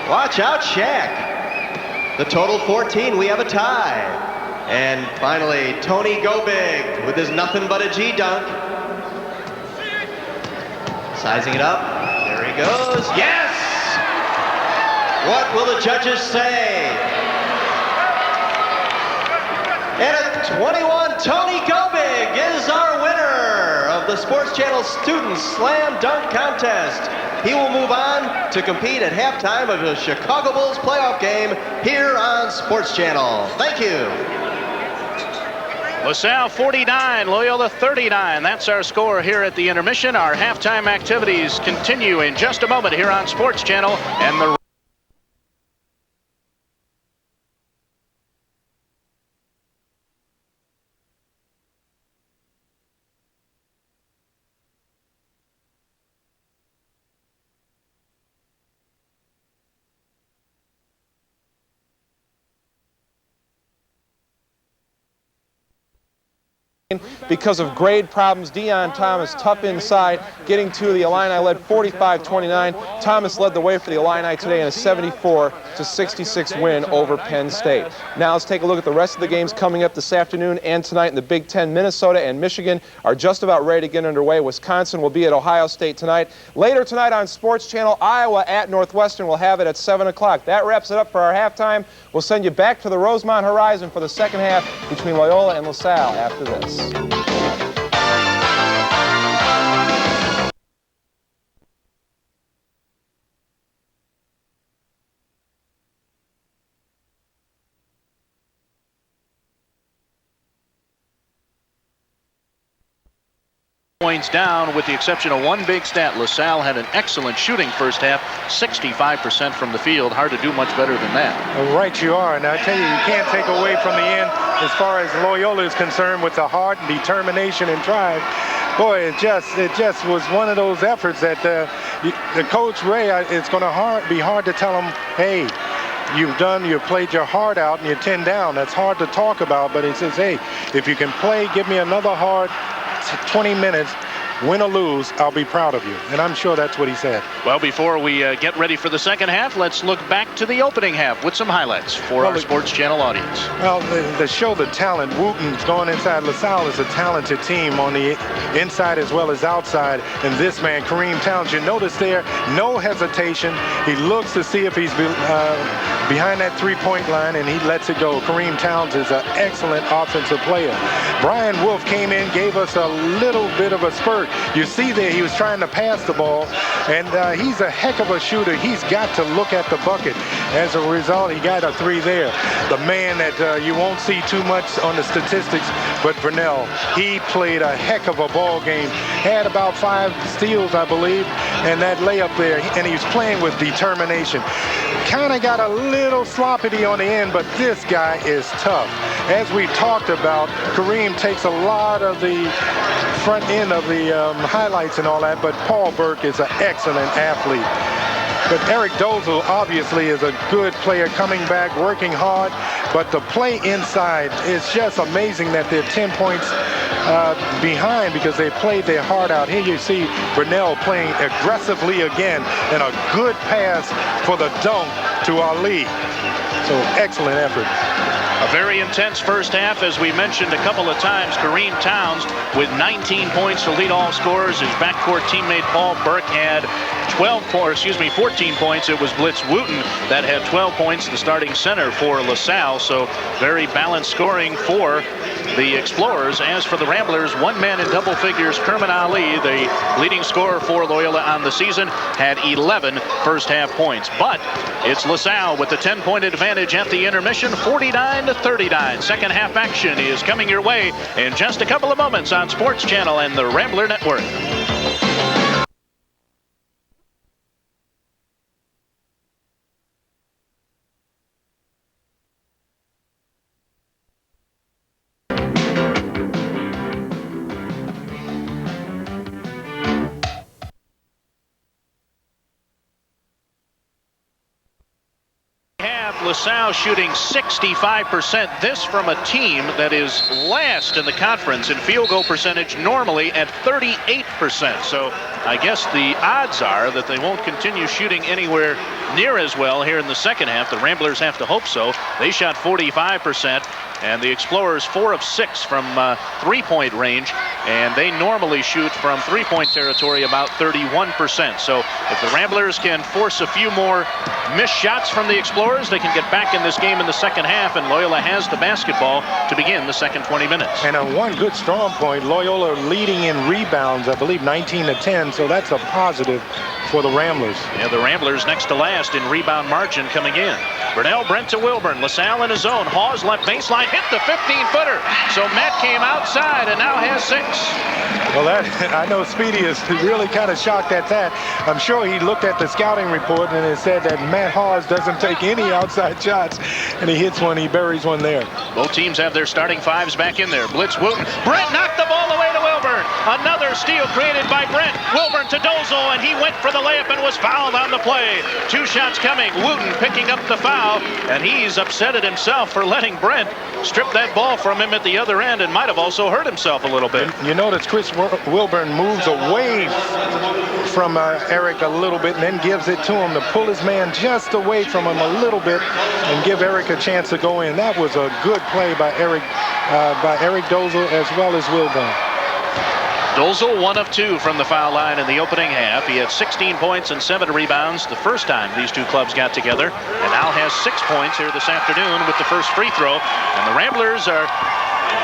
S6: Watch out, Shaq. The total 14. We have a tie. And finally, Tony Gobig with his nothing but a G dunk. Sizing it up. There he goes. Yes! What will the judges say? And at 21, Tony Gobig is our winner of the Sports Channel Student Slam Dunk Contest. He will move on to compete at halftime of the Chicago Bulls playoff game here on Sports Channel. Thank you.
S10: LaSalle 49, Loyola 39. That's our score here at the intermission. Our halftime activities continue in just a moment here on Sports Channel and the
S20: because of grade problems. Deion Thomas, tough inside, getting to the Illini, led 45-29. Thomas led the way for the Illini today in a 74-66 win over Penn State. Now let's take a look at the rest of the games coming up this afternoon and tonight in the Big Ten. Minnesota and Michigan are just about ready to get underway. Wisconsin will be at Ohio State tonight. Later tonight on Sports Channel, Iowa at Northwestern. We'll have it at 7 o'clock. That wraps it up for our halftime. We'll send you back to the Rosemont Horizon for the second half between Loyola and LaSalle after this.
S10: Points down with the exception of one big stat. LaSalle had an excellent shooting first half, 65% from the field. Hard to do much better than that.
S1: Right you are. And I tell you, you can't take away from the end as far as Loyola is concerned with the heart and determination and drive. Boy, it just was one of those efforts that the coach Ray, it's going to be hard to tell him, hey, you've played your heart out and you're 10 down. That's hard to talk about, but he says, hey, if you can play, give me another hard 20 minutes, win or lose, I'll be proud of you. And I'm sure that's what he said.
S10: Well, before we get ready for the second half, let's look back to the opening half with some highlights for our Sports Channel audience.
S1: Well, to show the talent, Wooten's going inside. LaSalle is a talented team on the inside as well as outside. And this man, Kareem Townes, you notice there, no hesitation. He looks to see if he's behind that three-point line, and he lets it go. Kareem Townes is an excellent offensive player. Brian Wolf came in, gave us a little bit of a spurt. You see there, he was trying to pass the ball, and he's a heck of a shooter. He's got to look at the bucket. As a result, he got a three there. The man that you won't see too much on the statistics, but Vernell, he played a heck of a ball game. Had about 5 steals, I believe, and that layup there, and he was playing with determination. Kind of got a little sloppy on the end, but this guy is tough. As we talked about, Kareem takes a lot of the front end of the highlights and all that, but Paul Burke is an excellent athlete. But Eric Dozel obviously is a good player, coming back, working hard, but the play inside is just amazing that they're 10 points behind because they played their heart out. Here you see Brunell playing aggressively again, and a good pass for the dunk to Ali. So excellent effort.
S10: A very intense first half, as we mentioned a couple of times. Kareem Townes with 19 points to lead all scorers. His backcourt teammate Paul Burke had 14 points. It was Blitz Wooten that had 12 points, the starting center for LaSalle. So very balanced scoring for the Explorers. As for the Ramblers, one man in double figures, Kerman Ali, the leading scorer for Loyola on the season, had 11 first half points. But it's LaSalle with the 10-point advantage at the intermission, 49-39. Second half action is coming your way in just a couple of moments on Sports Channel and the Rambler Network. LaSalle shooting 65%. This from a team that is last in the conference in field goal percentage, normally at 38%. So I guess the odds are that they won't continue shooting anywhere near as well here in the second half. The Ramblers have to hope so. They shot 45%. And the Explorers 4 of 6 from three-point range, and they normally shoot from three-point territory about 31%. So if the Ramblers can force a few more missed shots from the Explorers, they can get back in this game in the second half, and Loyola has the basketball to begin the second 20 minutes.
S1: And on one good strong point, Loyola leading in rebounds, I believe 19-10, so that's a positive for the Ramblers.
S10: Yeah, the Ramblers next to last in rebound margin coming in. Burnell, Brent to Wilburn, LaSalle in his zone. Hawes left baseline, hit the 15-footer. So Matt came outside and now has 6.
S1: Well, I know Speedy is really kind of shocked at that. I'm sure he looked at the scouting report and it said that Matt Hawes doesn't take any outside shots, and he hits one, he buries one there.
S10: Both teams have their starting fives back in there. Blitz Wooten. Brent knocked the ball away to Wilburn. Another steal created by Brent. Wilburn to Dozel, and he went for the layup and was fouled on the play. 2 shots coming. Wooten picking up the foul, and he's upset at himself for letting Brent strip that ball from him at the other end, and might have also hurt himself a little bit.
S1: You notice Chris Wilburn moves away from Eric a little bit and then gives it to him to pull his man just away from him a little bit and give Eric a chance to go in. That was a good play by Eric Dozel as well as Wilburn.
S10: Dozel 1 of 2 from the foul line in the opening half. He had 16 points and 7 rebounds the first time these two clubs got together, and now has 6 points here this afternoon with the first free throw. And the Ramblers are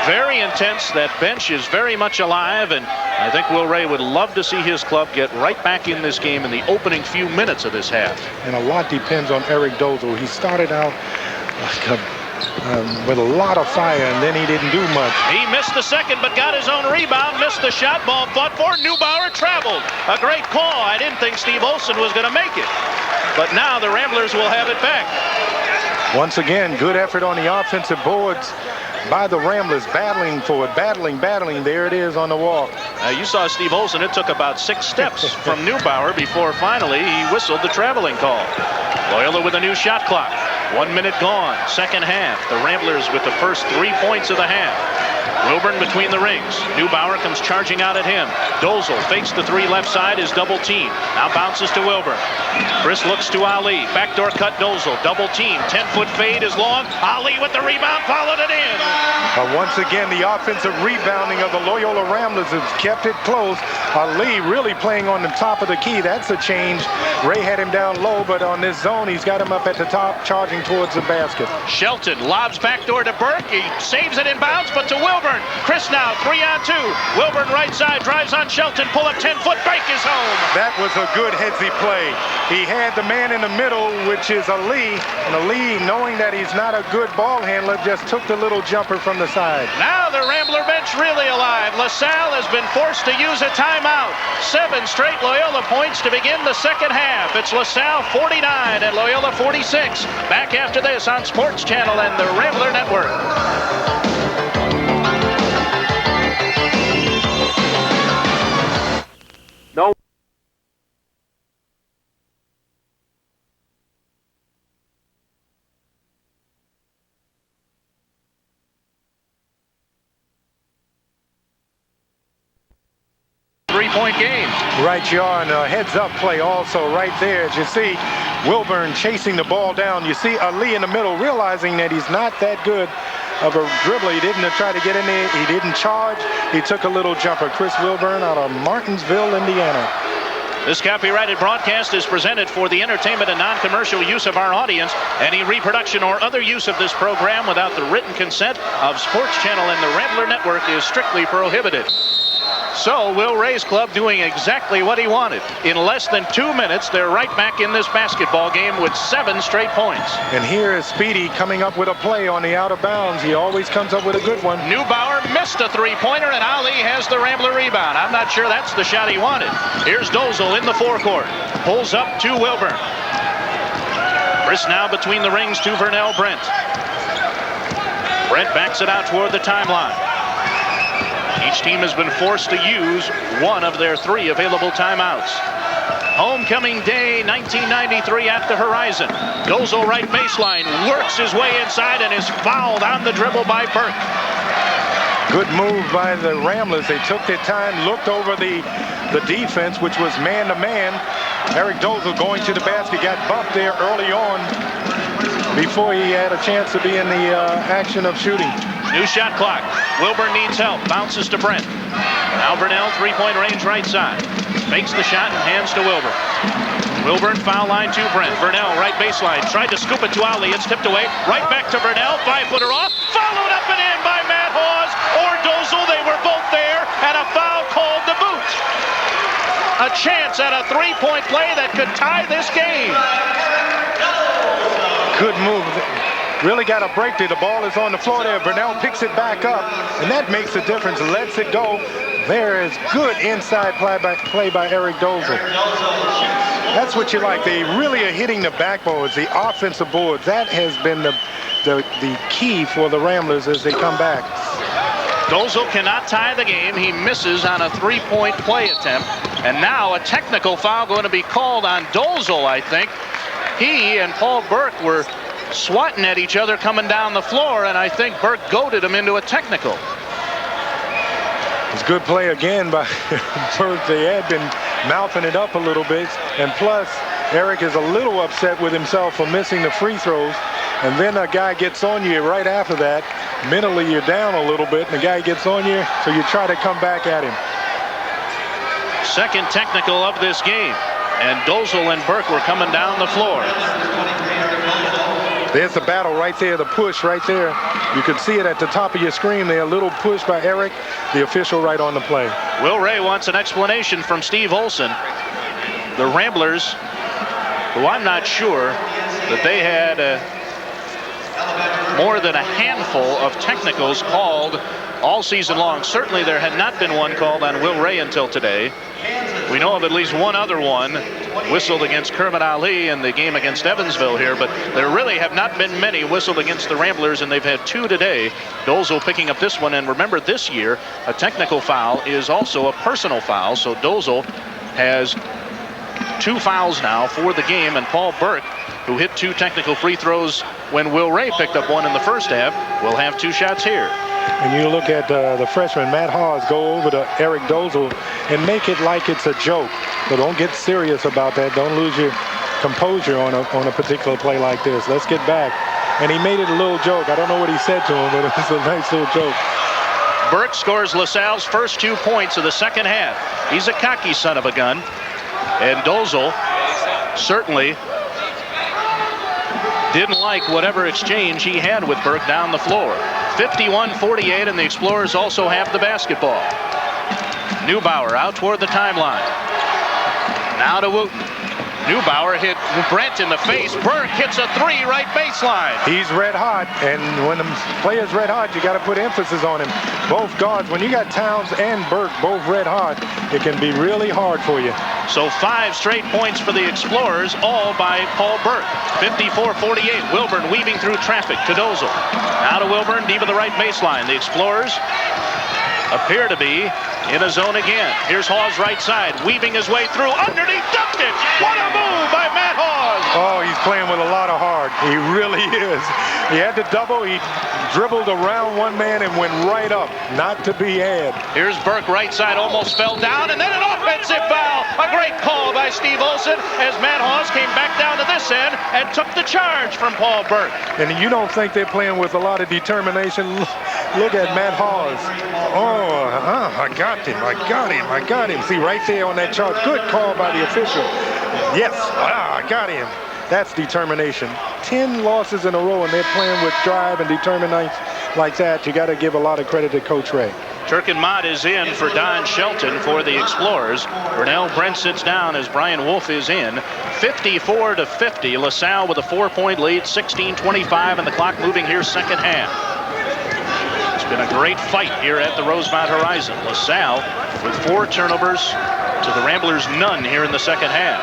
S10: very intense. That bench is very much alive, and I think Will Ray would love to see his club get right back in this game in the opening few minutes of this half.
S1: And a lot depends on Eric Dozel. He started out with a lot of fire, and then he didn't do much.
S10: He missed the second, but got his own rebound, missed the shot, ball fought for. Neubauer traveled. A great call. I didn't think Steve Olson was going to make it. But now the Ramblers will have it back.
S1: Once again, good effort on the offensive boards by the Ramblers, battling for it, battling. There it is on the walk.
S10: You saw Steve Olson. It took about 6 steps from Neubauer before finally he whistled the traveling call. Loyola with a new shot clock. 1 minute gone, second half. The Ramblers with the first 3 points of the half. Wilburn between the rings. Neubauer comes charging out at him. Dozel fakes the 3 left side, is double team. Now bounces to Wilburn. Chris looks to Ali. Backdoor cut Dozel. Double team. 10-foot fade is long. Ali with the rebound, followed it in.
S1: Once again, the offensive rebounding of the Loyola Ramblers has kept it close. Ali really playing on the top of the key. That's a change. Ray had him down low, but on this zone, he's got him up at the top, charging towards the basket.
S10: Shelton lobs backdoor to Burke. He saves it in bounds, but to Wilburn. Chris now 3-on-2. Wilburn right side drives on Shelton. Pull up 10-foot break is home.
S1: That was a good headsy play. He had the man in the middle, which is Ali. And Ali, knowing that he's not a good ball handler, just took the little jumper from the side.
S10: Now the Rambler bench really alive. LaSalle has been forced to use a timeout. 7 straight Loyola points to begin the second half. It's LaSalle 49 and Loyola 46. Back after this on Sports Channel and the Rambler Network.
S14: No.
S10: Three-point game.
S1: Right, you are, and a heads-up play also right there. As you see, Wilburn chasing the ball down. You see Ali in the middle, realizing that he's not that good of a dribbler. He didn't try to get in there. He didn't charge. He took a little jumper. Chris Wilburn out of Martinsville, Indiana.
S10: This copyrighted broadcast is presented for the entertainment and non-commercial use of our audience. Any reproduction or other use of this program without the written consent of Sports Channel and the Rambler Network is strictly prohibited. So Will Ray's club doing exactly what he wanted. In less than 2 minutes, they're right back in this basketball game with 7 straight points.
S1: And here is Speedy coming up with a play on the out of bounds. He always comes up with a good one.
S10: Neubauer missed a three-pointer, and Ali has the Rambler rebound. I'm not sure that's the shot he wanted. Here's Dozel in the forecourt. Pulls up to Wilburn. Chris now between the rings to Vernell Brent. Brent backs it out toward the timeline. Each team has been forced to use one of their 3 available timeouts. Homecoming day 1993 at the Horizon. Dozel right baseline, works his way inside and is fouled on the dribble by Burke.
S1: Good move by the Ramblers. They took their time, looked over the defense, which was man-to-man. Eric Dozel going to the basket, got bumped there early on before he had a chance to be in the action of shooting.
S10: New shot clock. Wilburn needs help. Bounces to Brent. Now Vernell, three-point range right side. Makes the shot and hands to Wilburn. Wilburn foul line to Brent. Vernell right baseline. Tried to scoop it to Ali. It's tipped away. Right back to Vernell. 5-footer off. Followed up and in by Matt Hawes or Dozel. They were both there. And a foul called to boot. A chance at a three-point play that could tie this game.
S1: Good move. Really got a break there. The ball is on the floor there. Vernell picks it back up, and that makes a difference. Lets it go. There is good inside play by Eric Dozel. That's what you like. They really are hitting the backboards, the offensive boards. That has been the key for the Ramblers as they come back.
S10: Dozel cannot tie the game. He misses on a three-point play attempt. And now a technical foul going to be called on Dozel, I think. He and Paul Burke were swatting at each other coming down the floor, and I think Burke goaded him into a technical.
S1: It's good play again by Burke. They had been mouthing it up a little bit. And plus, Eric is a little upset with himself for missing the free throws. And then a guy gets on you right after that. Mentally, you're down a little bit, and the guy gets on you, so you try to come back at him.
S10: Second technical of this game. And Dozel and Burke were coming down the floor.
S1: There's the battle right there, the push right there. You can see it at the top of your screen there. A little push by Eric, the official right on the play.
S10: Will Ray wants an explanation from Steve Olson. The Ramblers, who I'm not sure that they had more than a handful of technicals called all season long. Certainly there had not been one called on Will Ray until today. We know of at least one other one whistled against Kermit Ali in the game against Evansville here, but there really have not been many whistled against the Ramblers, and they've had two today. Dozel picking up this one, and remember this year, a technical foul is also a personal foul, so Dozel has 2 fouls now for the game, and Paul Burke, who hit 2 technical free throws when Will Ray picked up one in the first half, will have 2 shots here.
S1: And you look at the freshman, Matt Hawes, go over to Eric Dozel and make it like it's a joke. So don't get serious about that. Don't lose your composure on a particular play like this. Let's get back. And he made it a little joke. I don't know what he said to him, but it was a nice little joke.
S10: Burke scores LaSalle's first 2 points of the second half. He's a cocky son of a gun. And Dozel certainly didn't like whatever exchange he had with Burke down the floor. 51-48, and the Explorers also have the basketball. Neubauer out toward the timeline. Now to Wooten. Neubauer hit Brent in the face. Burke hits a 3 right baseline.
S1: He's red hot, and when the player's red hot, you got to put emphasis on him. Both guards, when you got Townes and Burke both red hot, it can be really hard for you.
S10: So 5 straight points for the Explorers, all by Paul Burke. 54-48. Wilburn weaving through traffic to Dozel. Now to Wilburn, deep of the right baseline. The Explorers appear to be in a zone again. Here's Hawes right side, weaving his way through, underneath, dunked it! What a move by Matt Hawes!
S1: Oh, he's playing with a lot of heart. He really is. He had to double, he dribbled around one man and went right up, not to be had.
S10: Here's Burke right side, almost fell down, and then an offensive foul! A great call by Steve Olson as Matt Hawes came back down to this end and took the charge from Paul Burke.
S1: And you don't think they're playing with a lot of determination? Look at Matt Hawes. Oh, I got him, I got him. See, right there on that chart, good call by the official. Yes, I got him. That's determination. 10 losses in a row, and they're playing with drive and determination like that. You got to give a lot of credit to Coach Ray.
S10: Turkin Mott is in for Don Shelton for the Explorers. Burnell Brent sits down as Brian Wolf is in. 54-50. LaSalle with a 4-point lead, 16-25, and the clock moving here second half. It's been a great fight here at the Rosemont Horizon. LaSalle with 4 turnovers to the Ramblers, none here in the second half.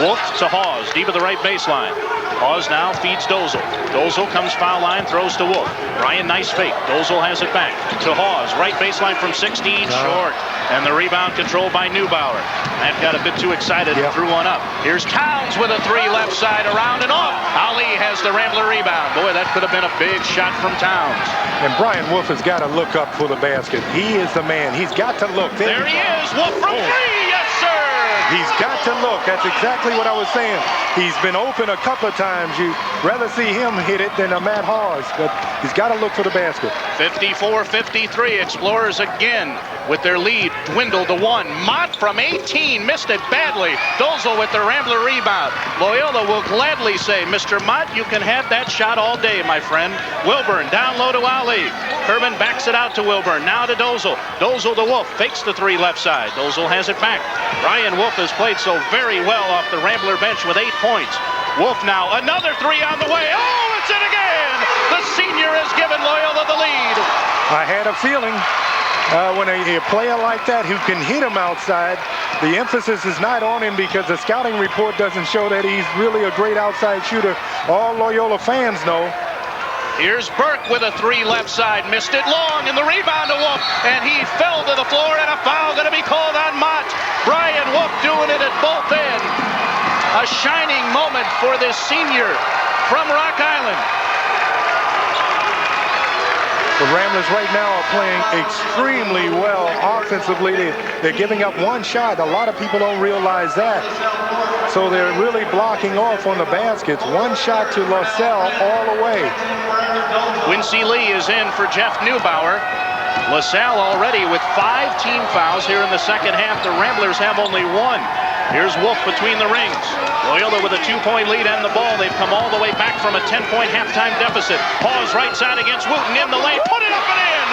S10: Wolf to Hawes, deep of the right baseline. Hawes now feeds Dozel. Dozel comes foul line, throws to Wolf. Ryan, nice fake. Dozel has it back to Hawes. Right baseline from 16, short. And the rebound controlled by Neubauer. That got a bit too excited and threw one up. Here's Townes with a 3 left side, around and off. Ali has the Rambler rebound. Boy, that could have been a big shot from Townes.
S1: And Brian Wolf has got to look up for the basket. He is the man. He's got to look.
S10: There he is. Wolf from 3. Yes, sir.
S1: He's got to look. That's exactly what I was saying. He's been open a couple of times. You'd rather see him hit it than a Matt Hawes, but he's got to look for the basket.
S10: 54-53. Explorers again with their lead dwindled to 1. Mott from 18 missed it badly. Dozel with the Rambler rebound. Loyola will gladly say, Mr. Mott, you can have that shot all day, my friend. Wilburn down low to Ali. Kerman backs it out to Wilburn. Now to Dozel. Dozel to Wolf. Fakes the 3 left side. Dozel has it back. Ryan Wolf has played so very well off the Rambler bench with 8 points. Wolf now, another 3 on the way. Oh, it's in again! The senior has given Loyola the lead.
S1: I had a feeling when a player like that who can hit him outside, the emphasis is not on him because the scouting report doesn't show that he's really a great outside shooter. All Loyola fans know
S10: Here's Burke with a three left side. Missed it long, and the rebound to Wolf. And he fell to the floor, and a foul going to be called on Mott. Brian Wolf doing it at both ends. A shining moment for this senior from Rock Island.
S1: The Ramblers right now are playing extremely well offensively. They're giving up one shot. A lot of people don't realize that. So they're really blocking off on the baskets. One shot to LaSalle all the way.
S10: Quincy Lee is in for Jeff Neubauer. LaSalle already with 5 team fouls here in the second half. The Ramblers have only 1. Here's Wolf between the rings. Loyola with a 2-point lead and the ball. They've come all the way back from a 10-point halftime deficit. Hawes right side against Wooten in the lane. Put it up and in!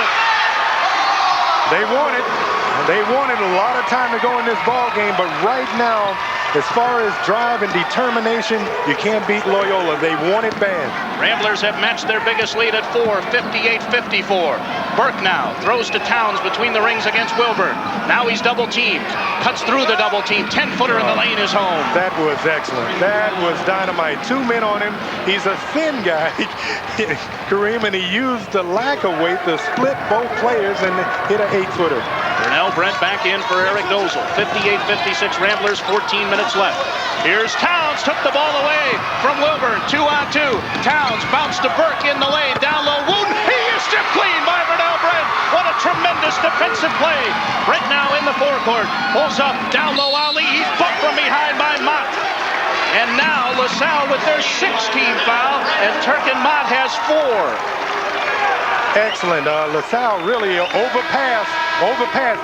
S1: They want it. They wanted a lot of time to go in this ball game, but right now, as far as drive and determination, you can't beat Loyola. They want it bad.
S10: Ramblers have matched their biggest lead at 4, 58-54. Burke now throws to Townes between the rings against Wilburn. Now he's double teamed. Cuts through the double team. 10-footer in the lane is home.
S1: That was excellent. That was dynamite. 2 men on him. He's a thin guy, Kareem, and he used the lack of weight to split both players and hit an 8-footer.
S10: Burnell Brent back in for Eric Dozel. 58-56 Ramblers, 14 minutes left. Here's Townes, took the ball away from Wilburn. 2-on-2. Townes bounced to Burke in the lane. Down low, Wooten. He is stripped clean by Burnell Brent. What a tremendous defensive play. Brent now in the forecourt. Pulls up, down low Ali. He's bumped from behind by Mott. And now LaSalle with their 6th team foul, and Turkin Mott has 4.
S1: Excellent. LaSalle really overpassed.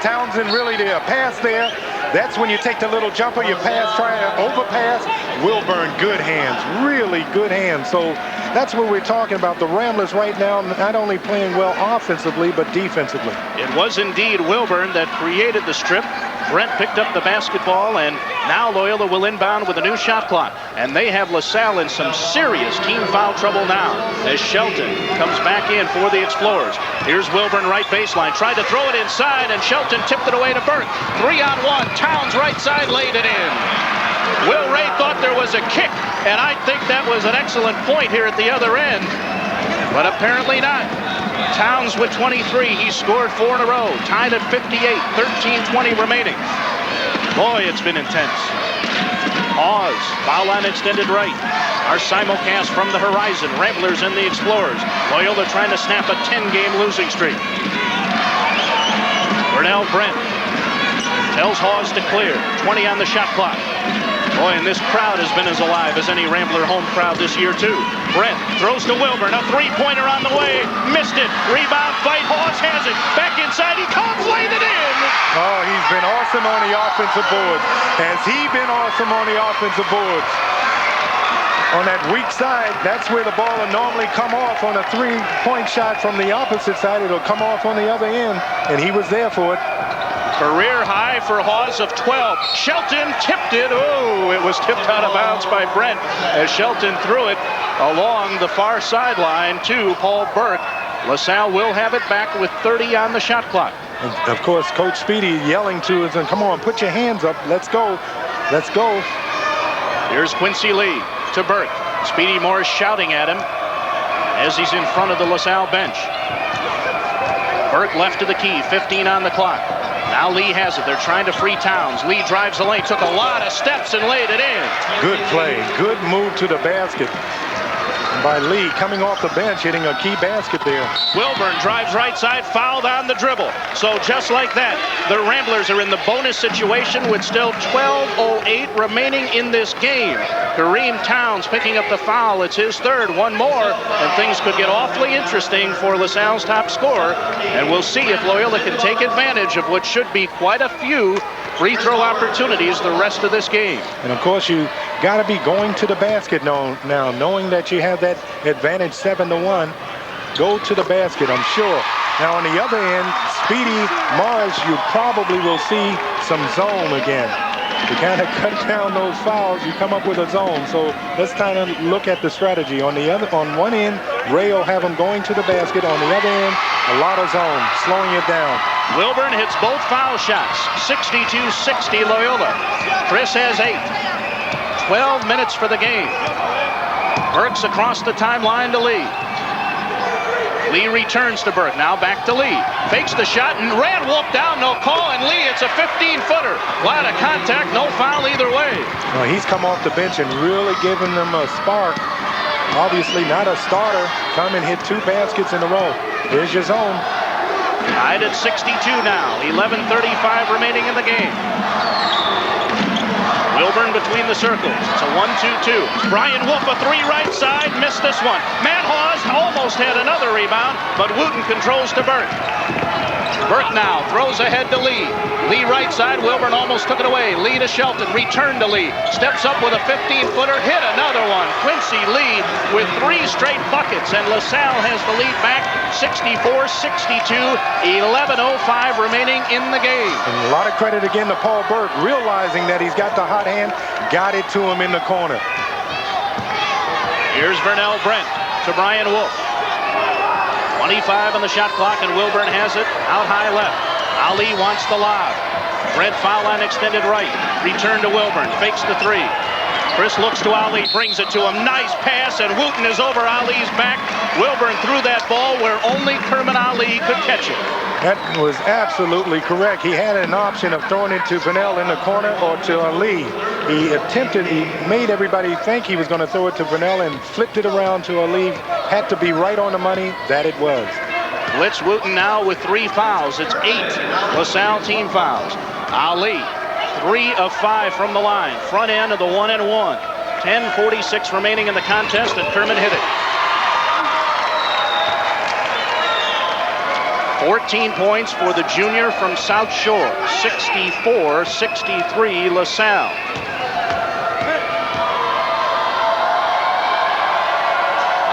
S1: Townsend really did a pass there. That's when you take the little jumper, you pass, try to overpass. Wilburn, good hands, really good hands. So that's what we're talking about. The Ramblers right now not only playing well offensively, but defensively.
S10: It was indeed Wilburn that created the strip. Brent picked up the basketball, and now Loyola will inbound with a new shot clock. And they have LaSalle in some serious team foul trouble now as Shelton comes back in for the Explorers. Here's Wilburn right baseline. Tried to throw it inside, and Shelton tipped it away to Burke. 3-on-1. Townes right side laid it in. Will Ray thought there was a kick, and I think that was an excellent point here at the other end. But apparently not. Townes with 23. He scored 4 in a row. Tied at 58. 13:20 remaining. Boy, it's been intense. Hawes, foul line extended right. Our simulcast from the Horizon. Ramblers and the Explorers. Loyola trying to snap a 10-game losing streak. Burnell Brent tells Hawes to clear. 20 on the shot clock. Boy, and this crowd has been as alive as any Rambler home crowd this year, too. Brent throws to Wilburn. A 3-pointer on the way. Missed it. Rebound fight. Hawes has it. Back inside. He comes, laid it in.
S1: Oh, he's been awesome on the offensive boards. Has he been awesome on the offensive boards? On that weak side, that's where the ball will normally come off on a 3-point shot from the opposite side. It'll come off on the other end, and he was there for it.
S10: Career high for Hawes of 12. Shelton tipped it. Oh, it was tipped out of bounds by Brent as Shelton threw it along the far sideline to Paul Burke. LaSalle will have it back with 30 on the shot clock.
S1: And of course, Coach Speedy yelling to us, and come on, put your hands up. Let's go. Let's go.
S10: Here's Quincy Lee to Burke. Speedy Morris shouting at him as he's in front of the LaSalle bench. Burke left to the key, 15 on the clock. Now Lee has it. They're trying to free Townes. Lee drives the lane, took a lot of steps and laid it in.
S1: Good play. Good move to the basket by Lee, coming off the bench, hitting a key basket there.
S10: Wilburn drives right side, fouled on the dribble. So just like that, the Ramblers are in the bonus situation with still 12:08 remaining in this game. Kareem Townes picking up the foul. It's his 3rd. One more, and things could get awfully interesting for LaSalle's top scorer. And we'll see if Loyola can take advantage of what should be quite a few free throw opportunities the rest of this game.
S1: And of course, you got to be going to the basket now, knowing that you have that advantage 7-1. Go to the basket, I'm sure. Now on the other end, Speedy Morris, you probably will see some zone again. To kind of cut down those fouls, you come up with a zone. So let's kind of look at the strategy. On one end, Ray will have him going to the basket. On the other end, a lot of zone, slowing it down.
S10: Wilburn hits both foul shots. 62-60 Loyola. Chris has 8. 12 minutes for the game. Burke's across the timeline to Lee.
S2: Lee returns to Burke. Now back to Lee. Fakes the shot and ran Wolf down. No call. And Lee, it's a 15-footer. Line of contact. No foul either way.
S1: Well, he's come off the bench and really given them a spark. Obviously not a starter. Come and hit 2 baskets in a row. There's your zone.
S2: Tied at 62 now. 11:35 remaining in the game. Wilburn between the circles. It's a 1-2-2. Brian Wolf, a 3 right side. Missed this one. Matt Hawes almost had another rebound, but Wooten controls to Burke. Burke now throws ahead to Lee. Lee right side. Wilburn almost took it away. Lee to Shelton. Return to Lee. Steps up with a 15-footer. Hit another one. Quincy Lee with 3 straight buckets. And LaSalle has the lead back. 64-62. 11:05 remaining in the game.
S1: And a lot of credit again to Paul Burke, realizing that he's got the hot hand. Got it to him in the corner.
S2: Here's Vernell Brent to Brian Wolf. 25 on the shot clock, and Wilburn has it out high left. Ali wants the lob. Brent foul line extended right. Return to Wilburn. Fakes the 3. Chris looks to Ali, brings it to him. Nice pass, and Wooten is over Ali's back. Wilburn threw that ball where only Kerman Ali could catch it.
S1: That was absolutely correct. He had an option of throwing it to Vernell in the corner or to Ali. He made everybody think he was going to throw it to Vernell and flipped it around to Ali. Had to be right on the money. That it was.
S2: Blitz Wooten now with 3 fouls. It's 8 LaSalle team fouls. Ali, 3 of 5 from the line. Front end of the 1-and-1. 10:46 remaining in the contest, and Kerman hit it. 14 points for the junior from South Shore. 64-63 LaSalle.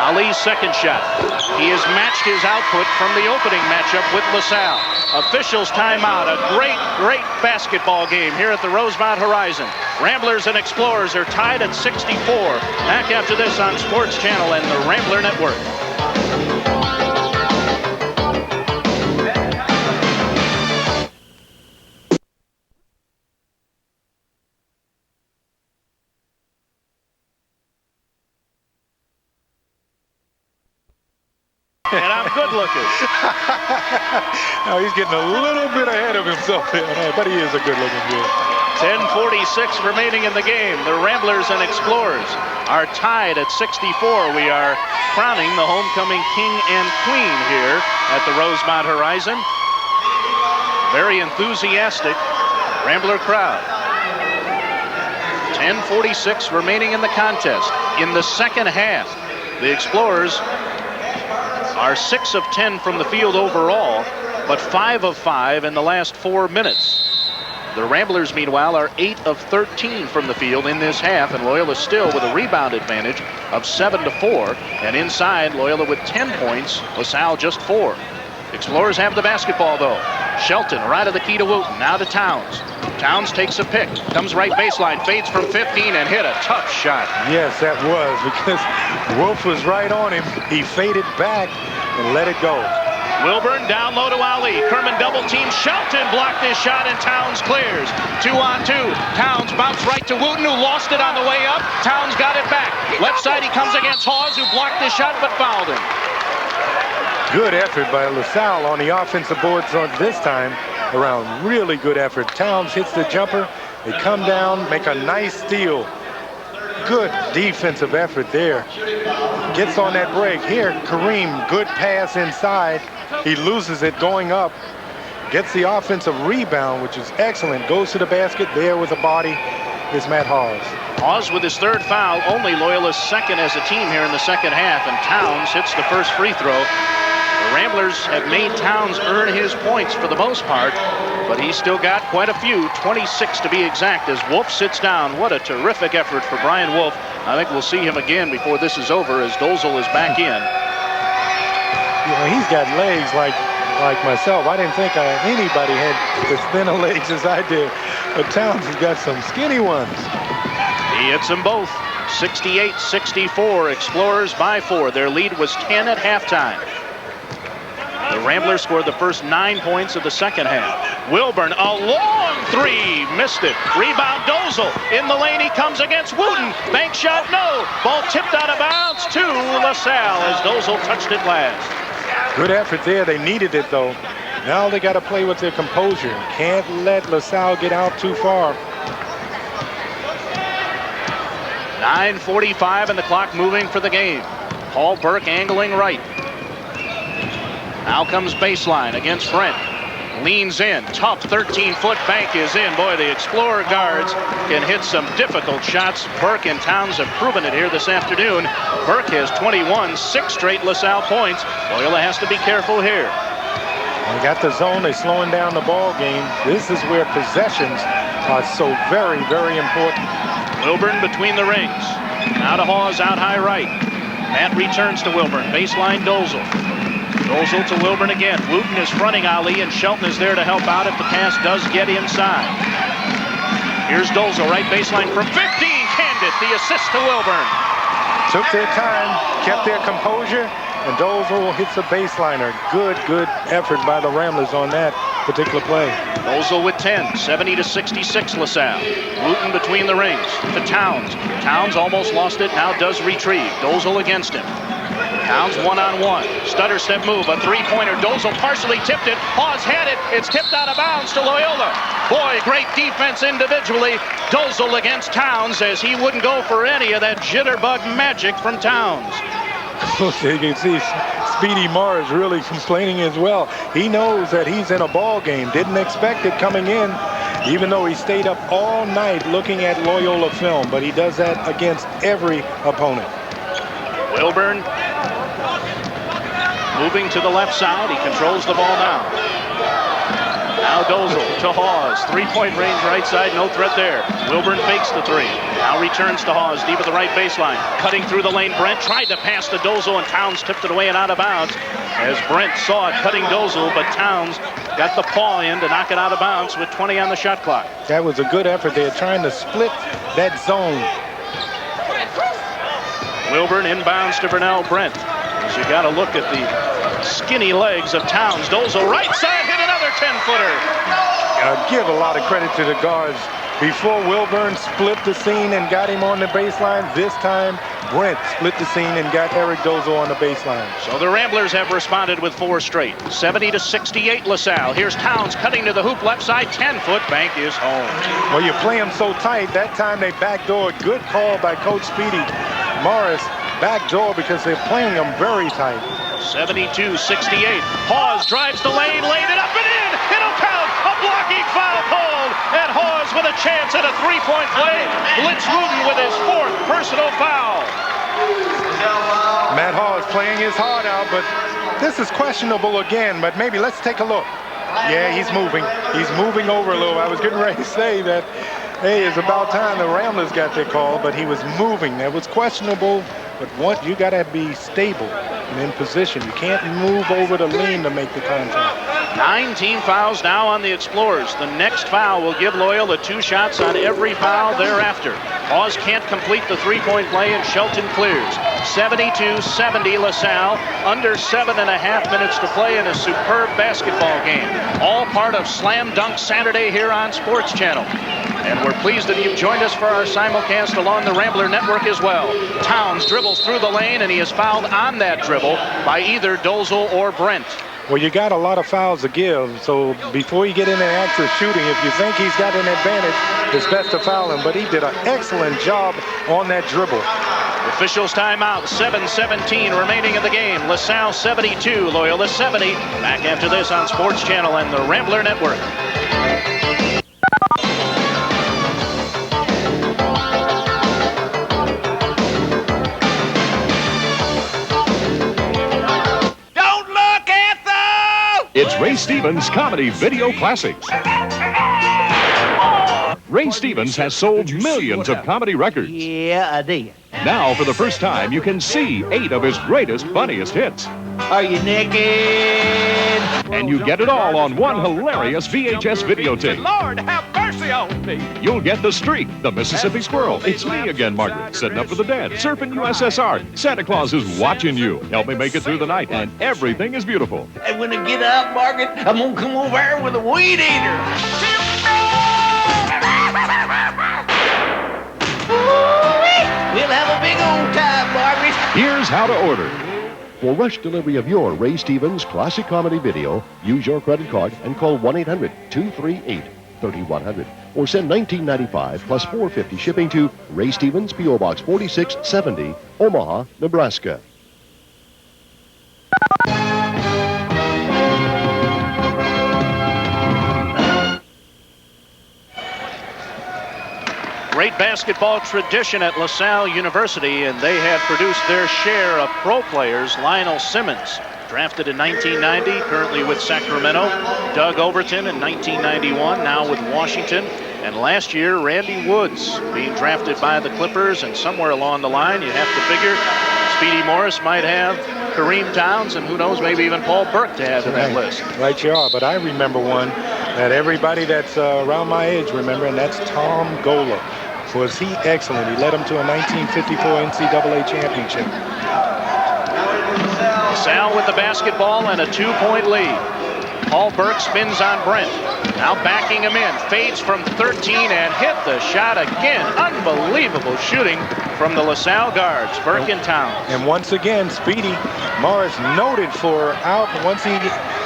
S2: Ali's second shot. He has matched his output from the opening matchup with LaSalle. Officials timeout. A great basketball game here at the Rosemont Horizon. Ramblers and Explorers are tied at 64. Back after this on Sports Channel and the Rambler Network. And I'm good looking.
S1: No, he's getting a little bit ahead of himself there, but he is a good looking kid.
S2: 10:46 remaining in the game. The Ramblers and Explorers are tied at 64. We are crowning the homecoming king and queen here at the Rosemont Horizon. Very enthusiastic Rambler crowd. 10:46 remaining in the contest. In the second half, the Explorers are 6 of 10 from the field overall, but 5 of 5 in the last 4 minutes. The Ramblers, meanwhile, are 8 of 13 from the field in this half, and Loyola still with a rebound advantage of 7-4. And inside, Loyola with 10 points, LaSalle just 4. Explorers have the basketball, though. Shelton right of the key to Wooten, now to Townes. Townes takes a pick, comes right baseline, fades from 15 and hit a tough shot.
S1: Yes, that was, because Wolf was right on him. He faded back and let it go.
S2: Wilburn down low to Ali. Kerman double team. Shelton blocked his shot and Townes clears. 2-on-2. Townes bounced right to Wooten, who lost it on the way up. Townes got it back. Left side he comes against Hawes, who blocked his shot but fouled him.
S1: Good effort by LaSalle on the offensive boards on this time around. Really good effort. Townes hits the jumper. They come down, make a nice steal. Good defensive effort there. Gets on that break. Here, Kareem, good pass inside. He loses it going up. Gets the offensive rebound, which is excellent. Goes to the basket. There with a body is Matt Hawes.
S2: Hawes with his 3rd foul. Only Loyola's 2nd as a team here in the second half. And Townes hits the first free throw. The Ramblers have made Townes earn his points for the most part, but he's still got quite a few, 26 to be exact, as Wolf sits down. What a terrific effort for Brian Wolf. I think we'll see him again before this is over as Dozel is back in.
S1: You know, he's got legs like myself. I didn't think anybody had as thin a legs as I did, but Townes has got some skinny ones.
S2: He hits them both. 68-64, Explorers by 4. Their lead was 10 at halftime. The Ramblers scored the first 9 points of the second half. Wilburn, a long 3, missed it. Rebound Dozel, in the lane he comes against Wooten. Bank shot, no. Ball tipped out of bounds to LaSalle as Dozel touched it last.
S1: Good effort there. They needed it, though. Now they got to play with their composure. Can't let LaSalle get out too far.
S10: 9:45 and the clock moving for the game. Paul Burke angling right. Now comes baseline against Brent. Leans in. Tough 13-foot bank is in. Boy, the Explorer guards can hit some difficult shots. Burke and Townes have proven it here this afternoon. Burke has 21, 6 straight LaSalle points. Loyola has to be careful here.
S1: They got the zone. They're slowing down the ball game. This is where possessions are so very, very important.
S10: Wilburn between the rings. Now to Hawes out high right. Matt returns to Wilburn. Baseline Dozel. Dozel to Wilburn again. Wooten is fronting Ali, and Shelton is there to help out if the pass does get inside. Here's Dozel, right baseline from 15. Canned it. The assist to Wilburn.
S1: Took their time, kept their composure, and Dozel hits a baseliner. Good effort by the Ramblers on that particular play.
S10: Dozel with 10, 70-66 LaSalle. Wooten between the rings to Townes. Townes almost lost it, now does retrieve. Dozel against him. Townes one-on-one. Stutter step move, a three-pointer. Dozel partially tipped it. Hawes had it. It's tipped out of bounds to Loyola. Boy, great defense individually. Dozel against Townes as he wouldn't go for any of that jitterbug magic from Townes.
S1: You can see Speedy Morris really complaining as well. He knows that he's in a ball game. Didn't expect it coming in, even though he stayed up all night looking at Loyola film. But he does that against every opponent.
S10: Wilburn moving to the left side. He controls the ball now. Now Dozel to Hawes. Three-point range right side. No threat there. Wilburn fakes the three. Now returns to Hawes deep at the right baseline. Cutting through the lane. Brent tried to pass to Dozel, and Townes tipped it away and out of bounds as Brent saw it cutting Dozel, but Townes got the paw in to knock it out of bounds with 20 on the shot clock.
S1: That was a good effort there, trying to split that zone.
S10: Wilburn inbounds to Burnell Brent. As you got to look at the skinny legs of Townes. Dozel right side hit another 10-footer.
S1: Give a lot of credit to the guards. Before Wilburn split the scene and got him on the baseline, this time Brent split the scene and got Eric Dozel on the baseline.
S10: So the Ramblers have responded with 4 straight. 70-68 LaSalle. Here's Townes cutting to the hoop left side. 10-foot bank is home.
S1: Well, you play them so tight. That time they backdoored. Good call by Coach Speedy Morris. Backdoor because they're playing them very tight.
S10: 72-68. Hawes drives the lane, laid it up and in. It'll count. A blocking foul called. And Hawes with a chance at a three-point play. Blitz Wooten with his 4th personal foul.
S1: Matt Hawes playing his heart out, but this is questionable again. But maybe let's take a look. Yeah, he's moving. He's moving over a little. I was getting ready to say that, hey, it's about time the Ramblers got their call, but he was moving. That was questionable. But you got to be stable and in position. You can't move over the lane to make the contact.
S10: 19 fouls now on the Explorers. The next foul will give Loyola 2 shots on every foul thereafter. Hawes can't complete the three-point play, and Shelton clears. 72-70 LaSalle. Under 7.5 minutes to play in a superb basketball game. All part of Slam Dunk Saturday here on Sports Channel. And we're pleased that you've joined us for our simulcast along the Rambler Network as well. Townes dribbles through the lane, and he is fouled on that dribble by either Dozel or Brent.
S1: Well, you got a lot of fouls to give, so before you get in the act of shooting, if you think he's got an advantage, it's best to foul him. But he did an excellent job on that dribble.
S10: Officials timeout, 7:17 remaining in the game. LaSalle 72, Loyola 70. Back after this on Sports Channel and the Rambler Network.
S18: It's Ray Stevens Comedy Video Classics. Ray Stevens has sold millions of comedy records.
S21: Yeah, I did.
S18: Now, for the first time, you can see 8 of his greatest, funniest hits.
S21: Are you naked?
S18: And you get it all on one hilarious VHS videotape.
S21: Lord, have mercy on me.
S18: You'll get The Streak, The Mississippi Squirrel, It's Me Again, Margaret, Setting Up for the Dead, Surfing USSR, Santa Claus is Watching You, Help Me Make It Through the Night, and Everything is Beautiful.
S21: And when I get out, Margaret, I'm going to come over here with a weed eater. We'll have a big old time, Margaret.
S18: Here's how to order.
S4: For rush delivery of your Ray Stevens classic comedy video, use your credit card and call 1-800-238-3100 or send $19.95 plus $4.50 shipping to Ray Stevens, P.O. Box 4670, Omaha, Nebraska.
S10: Great basketball tradition at LaSalle University, and they have produced their share of pro players. Lionel Simmons, drafted in 1990, currently with Sacramento. Doug Overton in 1991, now with Washington. And last year, Randy Woods being drafted by the Clippers, and somewhere along the line, you have to figure Speedy Morris might have Kareem Townes, and who knows, maybe even Paul Burke to add to that list.
S1: Right you are, but I remember one that everybody that's around my age remember, and that's Tom Gola. Was he excellent? He led them to a 1954 NCAA championship.
S10: Salle with the basketball and a 2-point lead. Paul Burke spins on Brent. Now backing him in. Fades from 13 and hit the shot again. Unbelievable shooting from the LaSalle guards, Burke and Townes.
S1: And once again, Speedy Morris noted for out. Once he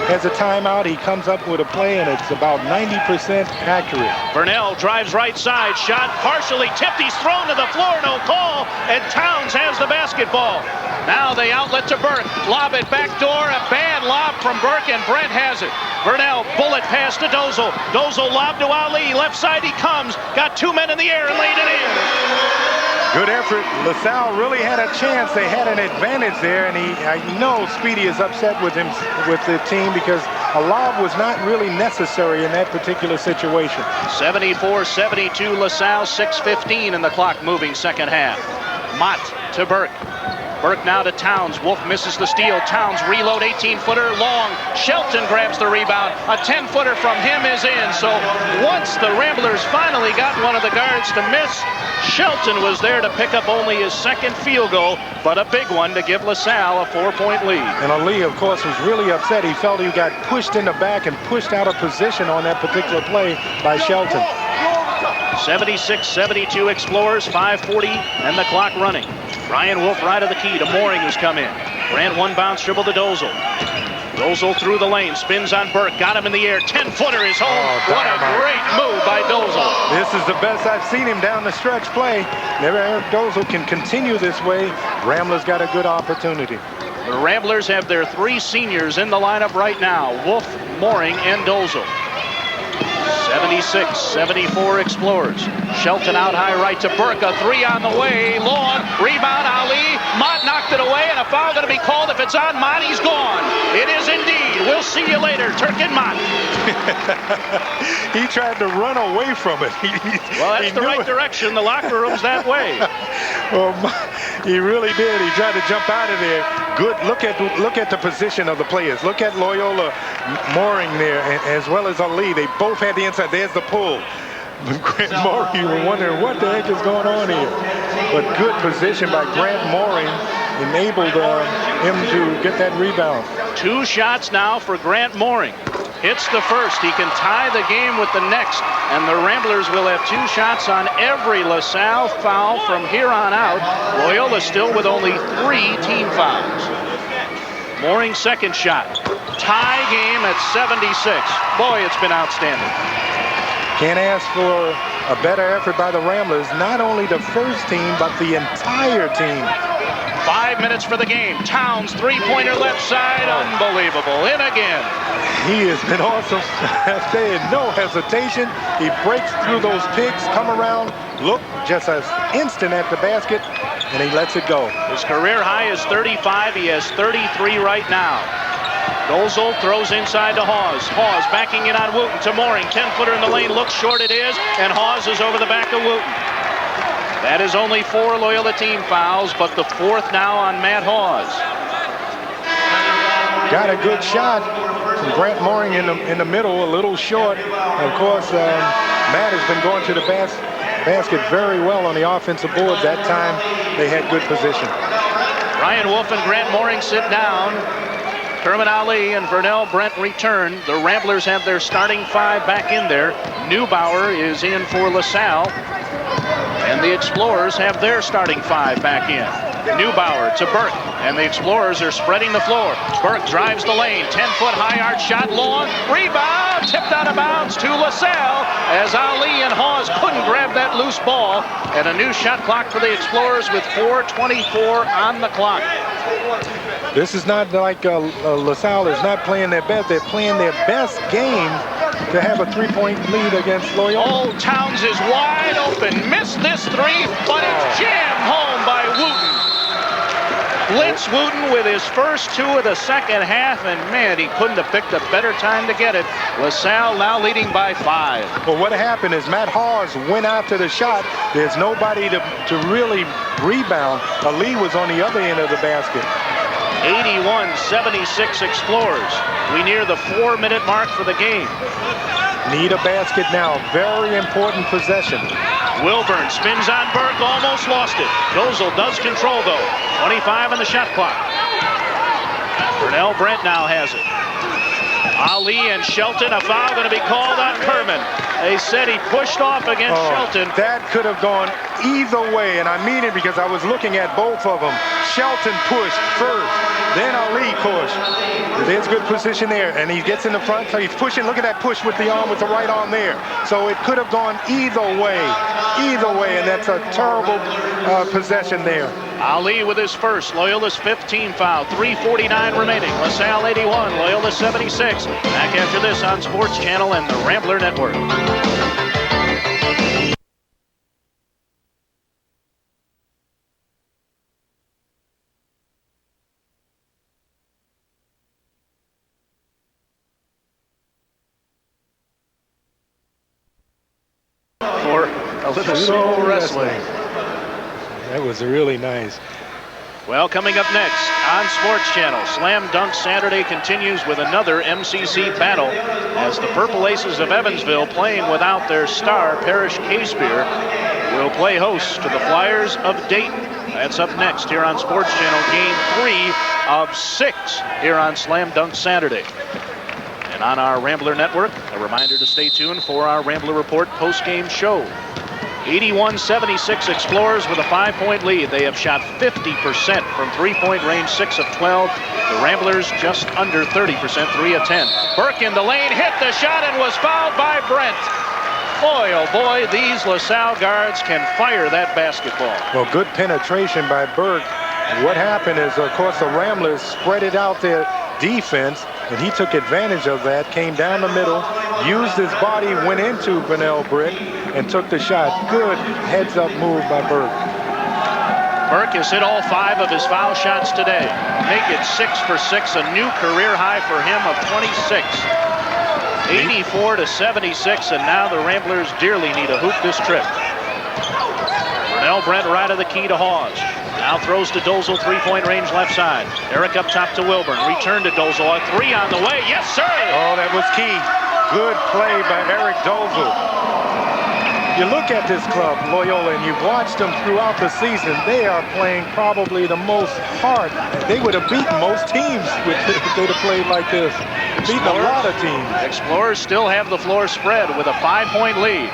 S1: has a timeout, he comes up with a play, and it's about 90% accurate.
S10: Burnell drives right side. Shot partially tipped. He's thrown to the floor. No call. And Townes has the basketball. Now the outlet to Burke. Lob it back door. A bad lob from Burke, and Brent has it. Burnell, bullet pass to Dozel. Dozel lob to Ali. Left side he comes. Got two men in the air and laid it in.
S1: Good effort. LaSalle really had a chance. They had an advantage there, and I know Speedy is upset with him, with the team, because a lob was not really necessary in that particular situation.
S10: 74-72 LaSalle, 6:15 in the clock moving second half. Mott to Burke. Burke now to Townes. Wolf misses the steal. Townes reload, 18-footer long. Shelton grabs the rebound. A 10-footer from him is in. So once the Ramblers finally got one of the guards to miss, Shelton was there to pick up only his second field goal, but a big one to give LaSalle a 4-point lead.
S1: And Ali, of course, was really upset. He felt he got pushed in the back and pushed out of position on that particular play by Shelton.
S10: 76-72 Explorers, 5:40 and the clock running. Brian Wolf right of the key to Mooring, who's come in. Grant one bounce dribble to Dozel. Dozel through the lane, spins on Burke, got him in the air. 10-footer is home. What a great move by Dozel.
S1: This is the best I've seen him down the stretch play. Never heard Dozel can continue this way. Ramblers got a good opportunity.
S10: The Ramblers have their three seniors in the lineup right now: Wolf, Mooring, and Dozel. 76-74 Explorers. Shelton out high right to Burke. A three on the way. Long. Rebound Ali. Mott knocked it away, and a foul going to be called. If it's on Mott, he's gone. It is indeed. We'll see you later, Turkin Mott.
S1: He tried to run away from it.
S10: Well, that's the right direction. The locker room's that way.
S1: Well, he really did. He tried to jump out of there. Good. Look at the position of the players. Look at Loyola Mooring there, as well as Ali. They both had the inside. There's the pull. Grant Mooring, you were wondering what the heck is going on here. But good position by Grant Mooring enabled him to get that rebound.
S10: Two shots now for Grant Mooring. Hits the first. He can tie the game with the next. And the Ramblers will have two shots on every LaSalle foul from here on out. Loyola still with only 3 team fouls. Mooring's second shot. Tie game at 76. Boy, it's been outstanding.
S1: Can't ask for a better effort by the Ramblers. Not only the first team, but the entire team.
S10: 5 minutes for the game. Townes, three-pointer left side. Unbelievable. In again.
S1: He has been awesome. There is no hesitation. He breaks through those picks, come around, look just as instant at the basket, and he lets it go.
S10: His career high is 35. He has 33 right now. Dozel throws inside to Hawes. Hawes backing in on Wooten to Mooring. 10-footer in the lane. Looks short it is. And Hawes is over the back of Wooten. That is only 4 Loyola team fouls, but the 4th now on Matt Hawes.
S1: Got a good shot from Grant Mooring in the middle, a little short. Of course, Matt has been going to the basket very well on the offensive board. That time they had good position.
S10: Brian Wolf and Grant Mooring sit down. Kermit Ali and Vernell Brent return. The Ramblers have their starting 5 back in there. Neubauer is in for LaSalle. And the Explorers have their starting 5 back in. Neubauer to Burke, and the Explorers are spreading the floor. Burke drives the lane, 10-foot high arc shot, long, rebound, tipped out of bounds to LaSalle, as Ali and Hawes couldn't grab that loose ball, and a new shot clock for the Explorers with 4:24 on the clock.
S1: This is not like LaSalle is not playing their best. They're playing their best game to have a 3-point lead against Loyola.
S10: Oh, Townes is wide open. Missed this three, but it's jammed home by Wooten. Blitz Wooten with his first two of the second half, and man, he couldn't have picked a better time to get it. LaSalle now leading by 5.
S1: Well, what happened is Matt Hawes went after the shot. There's nobody to really rebound. Ali was on the other end of the basket.
S10: 81-76 Explorers. We near the 4-minute mark for the game.
S1: Need a basket now. Very important possession.
S10: Wilburn spins on Burke, almost lost it. Dozel does control, though. 25 on the shot clock. Burnell Brent now has it. Ali and Shelton, a foul going to be called on Kerman. They said he pushed off against Shelton.
S1: That could have gone either way, and I mean it because I was looking at both of them. Shelton pushed first, then Ali pushed. There's good position there, and he gets in the front, so he's pushing. Look at that push with the arm, with the right arm there. So it could have gone either way, and that's a terrible possession there.
S10: Ali with his first, Loyola's 5th team foul, 3:49 remaining. LaSalle 81, Loyola 76. Back after this on Sports Channel and the Rambler Network. For a little soul wrestling.
S1: That was really nice.
S10: Well, coming up next on Sports Channel, Slam Dunk Saturday continues with another MCC battle as the Purple Aces of Evansville, playing without their star, Parrish K-Spear, will play host to the Flyers of Dayton. That's up next here on Sports Channel, Game 3 of 6 here on Slam Dunk Saturday. And on our Rambler Network, a reminder to stay tuned for our Rambler Report post-game show. 81-76 Explorers with a 5-point lead. They have shot 50% from three-point range, 6 of 12. The Ramblers just under 30%, 3 of 10. Burke in the lane, hit the shot and was fouled by Brent. Boy, oh boy, these LaSalle guards can fire that basketball.
S1: Well, good penetration by Burke. What happened is, of course, the Ramblers spread it out their defense, and he took advantage of that, came down the middle, used his body, went into Burnell Brick, and took the shot. Good heads-up move by Burke.
S10: Burke has hit all 5 of his foul shots today. Make it 6 for 6, a new career high for him of 26. 84-76, and now the Ramblers dearly need a hoop this trip. Burnell Brent right of the key to Hawes. Now throws to Dozel, 3-point range left side. Eric up top to Wilburn. Return to Dozel. A 3 on the way. Yes, sir!
S1: Oh, that was key. Good play by Eric Dozel. You look at this club, Loyola, and you've watched them throughout the season. They are playing probably the most hard. They would have beaten most teams if they'd have played like this. Beaten a lot of teams.
S10: Explorers still have the floor spread with a 5-point lead.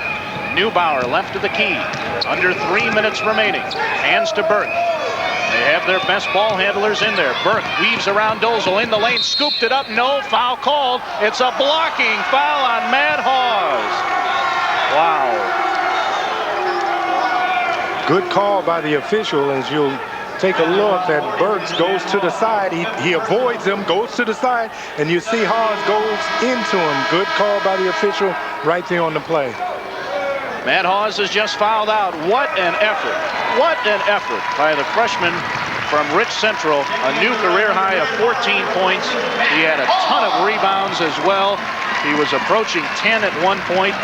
S10: Neubauer left of the key. Under 3 minutes remaining. Hands to Burke. They have their best ball handlers in there. Burke weaves around Dozel in the lane, scooped it up, no foul called. It's a blocking foul on Matt Hawes. Wow.
S1: Good call by the official as you'll take a look at Burks goes to the side. He avoids him, goes to the side, and you see Hawes goes into him. Good call by the official right there on the play.
S10: Matt Hawes has just fouled out. What an effort. What an effort by the freshman from Rich Central. A new career high of 14 points. He had a ton of rebounds as well. He was approaching 10 at one point.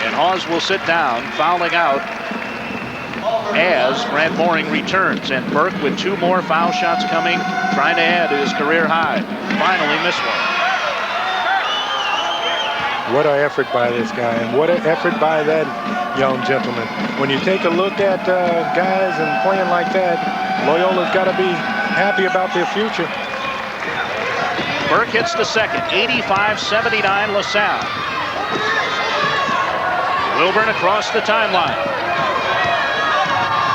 S10: And Hawes will sit down, fouling out as Brant Mooring returns. And Burke with 2 more foul shots coming, trying to add to his career high. Finally missed one.
S1: What an effort by this guy, and what an effort by that young gentleman. When you take a look at guys and playing like that, Loyola's got to be happy about their future.
S10: Burke hits the second, 85-79 LaSalle. Wilburn across the timeline.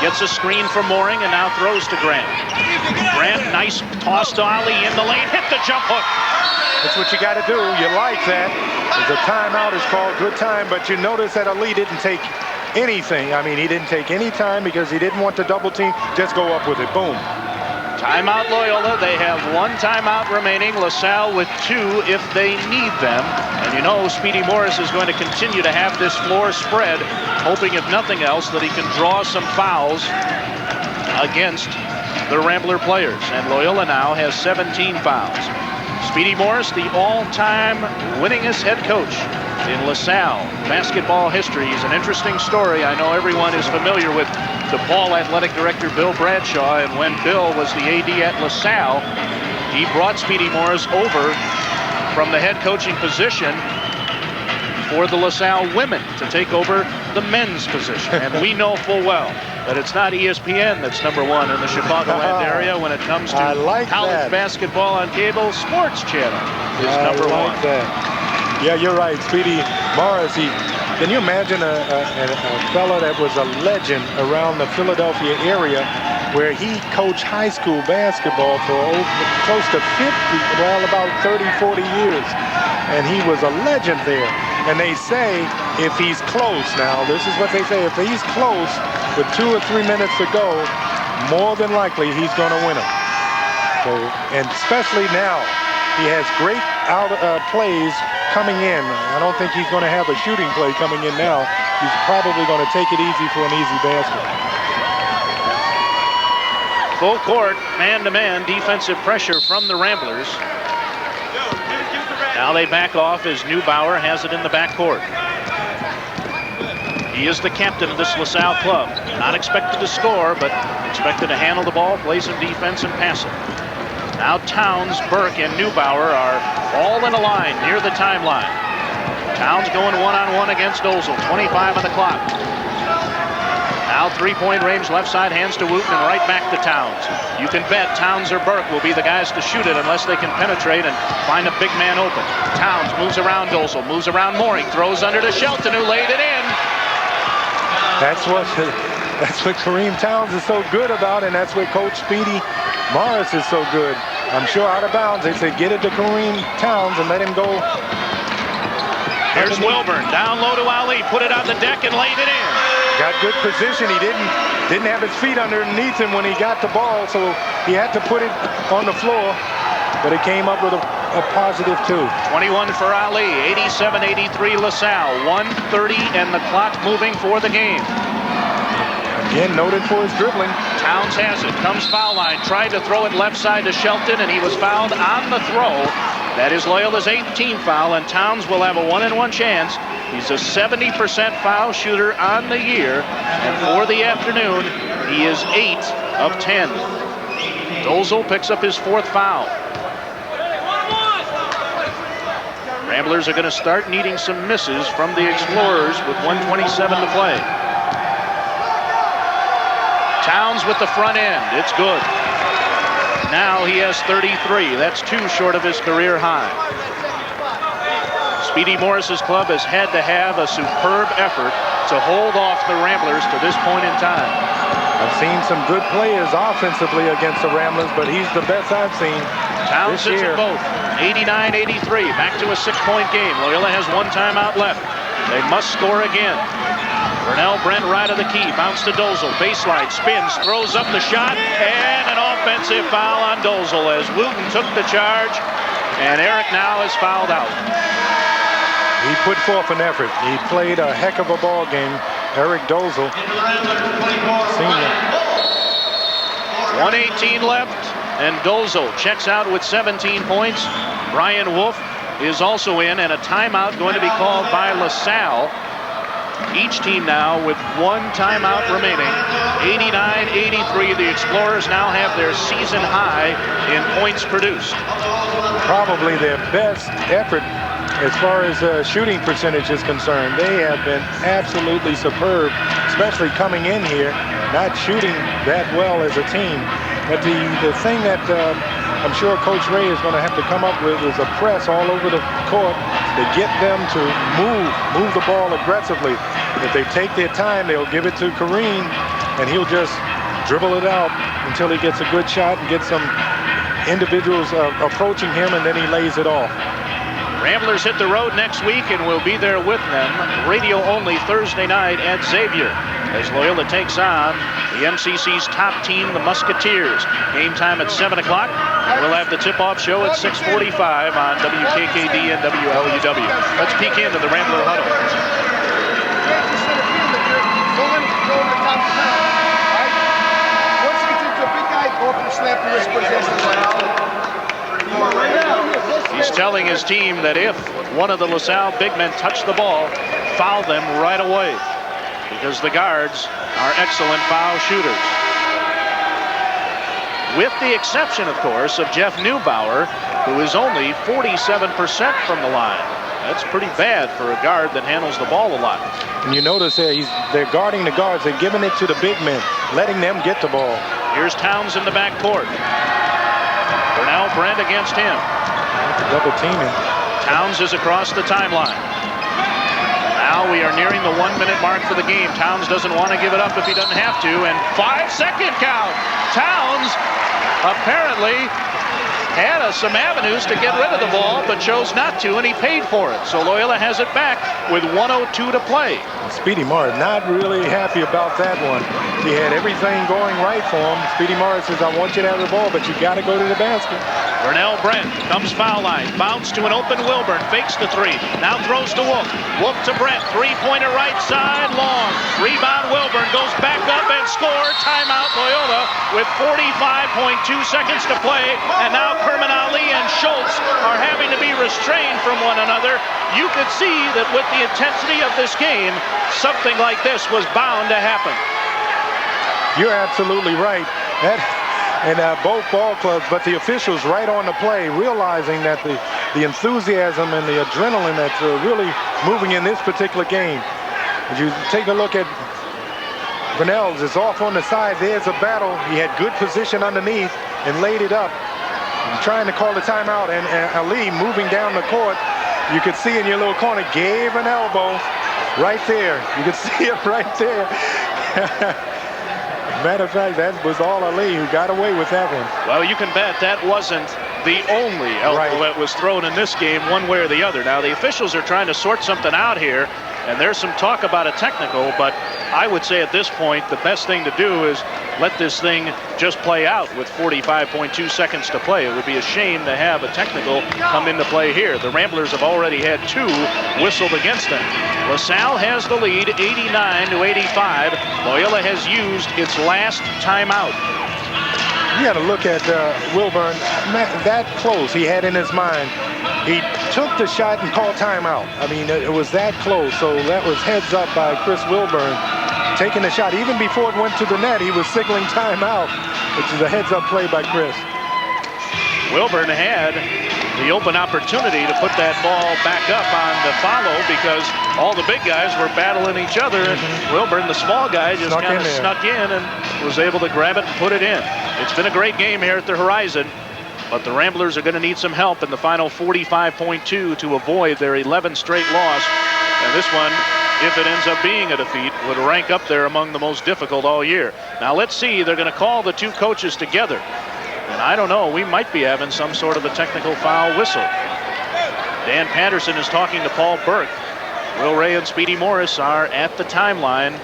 S10: Gets a screen for Mooring and now throws to Grant. Grant, nice toss to Ali in the lane, hit the jump hook.
S1: That's what you got to do. You like that. There's a timeout is called, good time, but you notice that Ali didn't take anything. I mean, he didn't take any time because he didn't want to double team. Just go up with it. Boom.
S10: Timeout Loyola. They have one timeout remaining. LaSalle with 2 if they need them. And you know Speedy Morris is going to continue to have this floor spread, hoping if nothing else that he can draw some fouls against the Rambler players. And Loyola now has 17 fouls. Speedy Morris, the all-time winningest head coach in LaSalle basketball history. Is an interesting story. I know everyone is familiar with DePaul athletic director Bill Bradshaw, and when Bill was the AD at LaSalle, he brought Speedy Morris over from the head coaching position for the LaSalle women to take over the men's position. And we know full well that it's not ESPN that's #1 in the Chicagoland area when it comes to college basketball on cable. Sports Channel is #1.
S1: Yeah, you're right. Speedy Morris, can you imagine a fella that was a legend around the Philadelphia area where he coached high school basketball for close to 50, about 30, 40 years. And he was a legend there. And they say if he's close now, this is what they say, if he's close with 2 or 3 minutes to go, more than likely he's going to win them. So, and especially now, he has great plays coming in. I don't think he's going to have a shooting play coming in now. He's probably going to take it easy for an easy basket.
S10: Full court, man-to-man defensive pressure from the Ramblers. Now they back off as Neubauer has it in the backcourt. He is the captain of this LaSalle club. Not expected to score, but expected to handle the ball, play some defense, and pass it. Now Townes, Burke, and Neubauer are all in a line near the timeline. Townes going one-on-one against Dozel. 25 on the clock. Now three-point range, left side, hands to Wooten, and right back to Townes. You can bet Townes or Burke will be the guys to shoot it unless they can penetrate and find a big man open. Townes moves around Dozel, moves around Mooring, throws under to Shelton, who laid it in.
S1: That's what Kareem Townes is so good about, and that's what Coach Speedy Morris is so good. I'm sure out of bounds, they said get it to Kareem Townes and let him go.
S10: Here's Wilburn, down low to Ali, put it on the deck and laid it in.
S1: Got good position. He didn't have his feet underneath him when he got the ball, so he had to put it on the floor, but it came up with a positive 2.
S10: 21 for Ali, 87-83 LaSalle, 1:30 and the clock moving for the game.
S1: Again, noted for his dribbling.
S10: Townes has it, comes foul line, tried to throw it left side to Shelton, and he was fouled on the throw. That is Loyola's 18th foul, and Townes will have a 1-on-1 chance. He's a 70% foul shooter on the year, and for the afternoon, he is 8 of 10. Dozel picks up his 4th foul. Ramblers are going to start needing some misses from the Explorers with 1:27 to play. Townes with the front end. It's good. Now he has 33. That's 2 short of his career high. Speedy Morris's club has had to have a superb effort to hold off the Ramblers to this point in time.
S1: I've seen some good players offensively against the Ramblers, but he's the best I've seen
S10: Townes
S1: this
S10: hits
S1: year.
S10: them both. 89-83. Back to a 6-point game. Loyola has 1 timeout left. They must score again. Burnell Brent right of the key. Bounce to Dozel. Baseline. Spins. Throws up the shot. And an offensive foul on Dozel as Wooten took the charge. And Eric now is fouled out.
S1: He put forth an effort. He played a heck of a ball game. Eric Dozel, senior.
S10: 1:18 left, and Dozel checks out with 17 points. Brian Wolf is also in, and a timeout going to be called by LaSalle. Each team now with 1 timeout remaining. 89-83. The Explorers now have their season high in points produced.
S1: Probably their best effort as far as shooting percentage is concerned. They have been absolutely superb, especially coming in here, not shooting that well as a team. But the thing that I'm sure Coach Ray is going to have to come up with is a press all over the court to get them to move the ball aggressively. If they take their time, they'll give it to Kareem. and he'll just dribble it out until he gets a good shot and gets some individuals approaching him, and then he lays it off.
S10: Ramblers hit the road next week, and we'll be there with them. Radio only Thursday night at Xavier as Loyola takes on the MCC's top team, the Musketeers. Game time at 7 o'clock. We'll have the tip-off show at 6:45 on WKKD and WLUW. Let's peek into the Rambler huddle. He's telling his team that if one of the LaSalle big men touch the ball, foul them right away, because the guards are excellent foul shooters. With the exception, of course, of Jeff Neubauer, who is only 47% from the line. That's pretty bad for a guard that handles the ball a lot.
S1: And you notice they're guarding the guards. They're giving it to the big men, letting them get the ball.
S10: Here's Townes in the backcourt. Burnell Brent against him.
S1: Double teaming.
S10: Townes is across the timeline. Now we are nearing the 1 minute mark for the game. Townes doesn't want to give it up if he doesn't have to, and 5-second count. Townes apparently had some avenues to get rid of the ball, but chose not to, and he paid for it. So Loyola has it back with 1:02 to play.
S1: Speedy Morris not really happy about that one. He had everything going right for him. Speedy Morris says, I want you to have the ball, but you got to go to the basket.
S10: Burnell Brent comes foul line, bounce to an open Wilburn, fakes the three, now throws to Wolf. Wolf to Brent, three-pointer right side, long. Rebound Wilburn, goes back up and score. Timeout Loyola with 45.2 seconds to play, and now Kerman Ali and Schultz are having to be restrained from one another. You could see that with the intensity of this game, something like this was bound to happen.
S1: You're absolutely right. And both ball clubs, but the officials right on the play, realizing that the enthusiasm and the adrenaline that's really moving in this particular game. If you take a look at Burnell's, it's off on the side. There's a battle. He had good position underneath and laid it up. Trying to call the timeout, and Ali moving down the court. You could see in your little corner, gave an elbow right there. You could see it right there. Matter of fact, that was all Ali who got away with that one.
S10: Well, you can bet that wasn't the only elbow that was thrown in this game, one way or the other. Now, the officials are trying to sort something out here, and there's some talk about a technical, but I would say at this point, the best thing to do is let this thing just play out with 45.2 seconds to play. It would be a shame to have a technical come into play here. The Ramblers have already had two whistled against them. LaSalle has the lead, 89-85. Loyola has used its last timeout.
S1: You got to look at Wilburn, that close he had in his mind. He took the shot and called timeout. I mean, it was that close, so that was heads up by Chris Wilburn. Taking the shot, even before it went to the net, he was signaling timeout, which is a heads-up play by Chris.
S10: Wilburn had the open opportunity to put that ball back up on the follow because all the big guys were battling each other. Wilburn, the small guy, just kind of snuck in and was able to grab it and put it in. It's been a great game here at the Horizon, but the Ramblers are going to need some help in the final 45.2 to avoid their 11th straight loss. And this one, if it ends up being a defeat, would rank up there among the most difficult all year. Now let's see, they're going to call the two coaches together. And I don't know, we might be having some sort of a technical foul whistle. Dan Patterson is talking to Paul Burke. Will Ray and Speedy Morris are at the timeline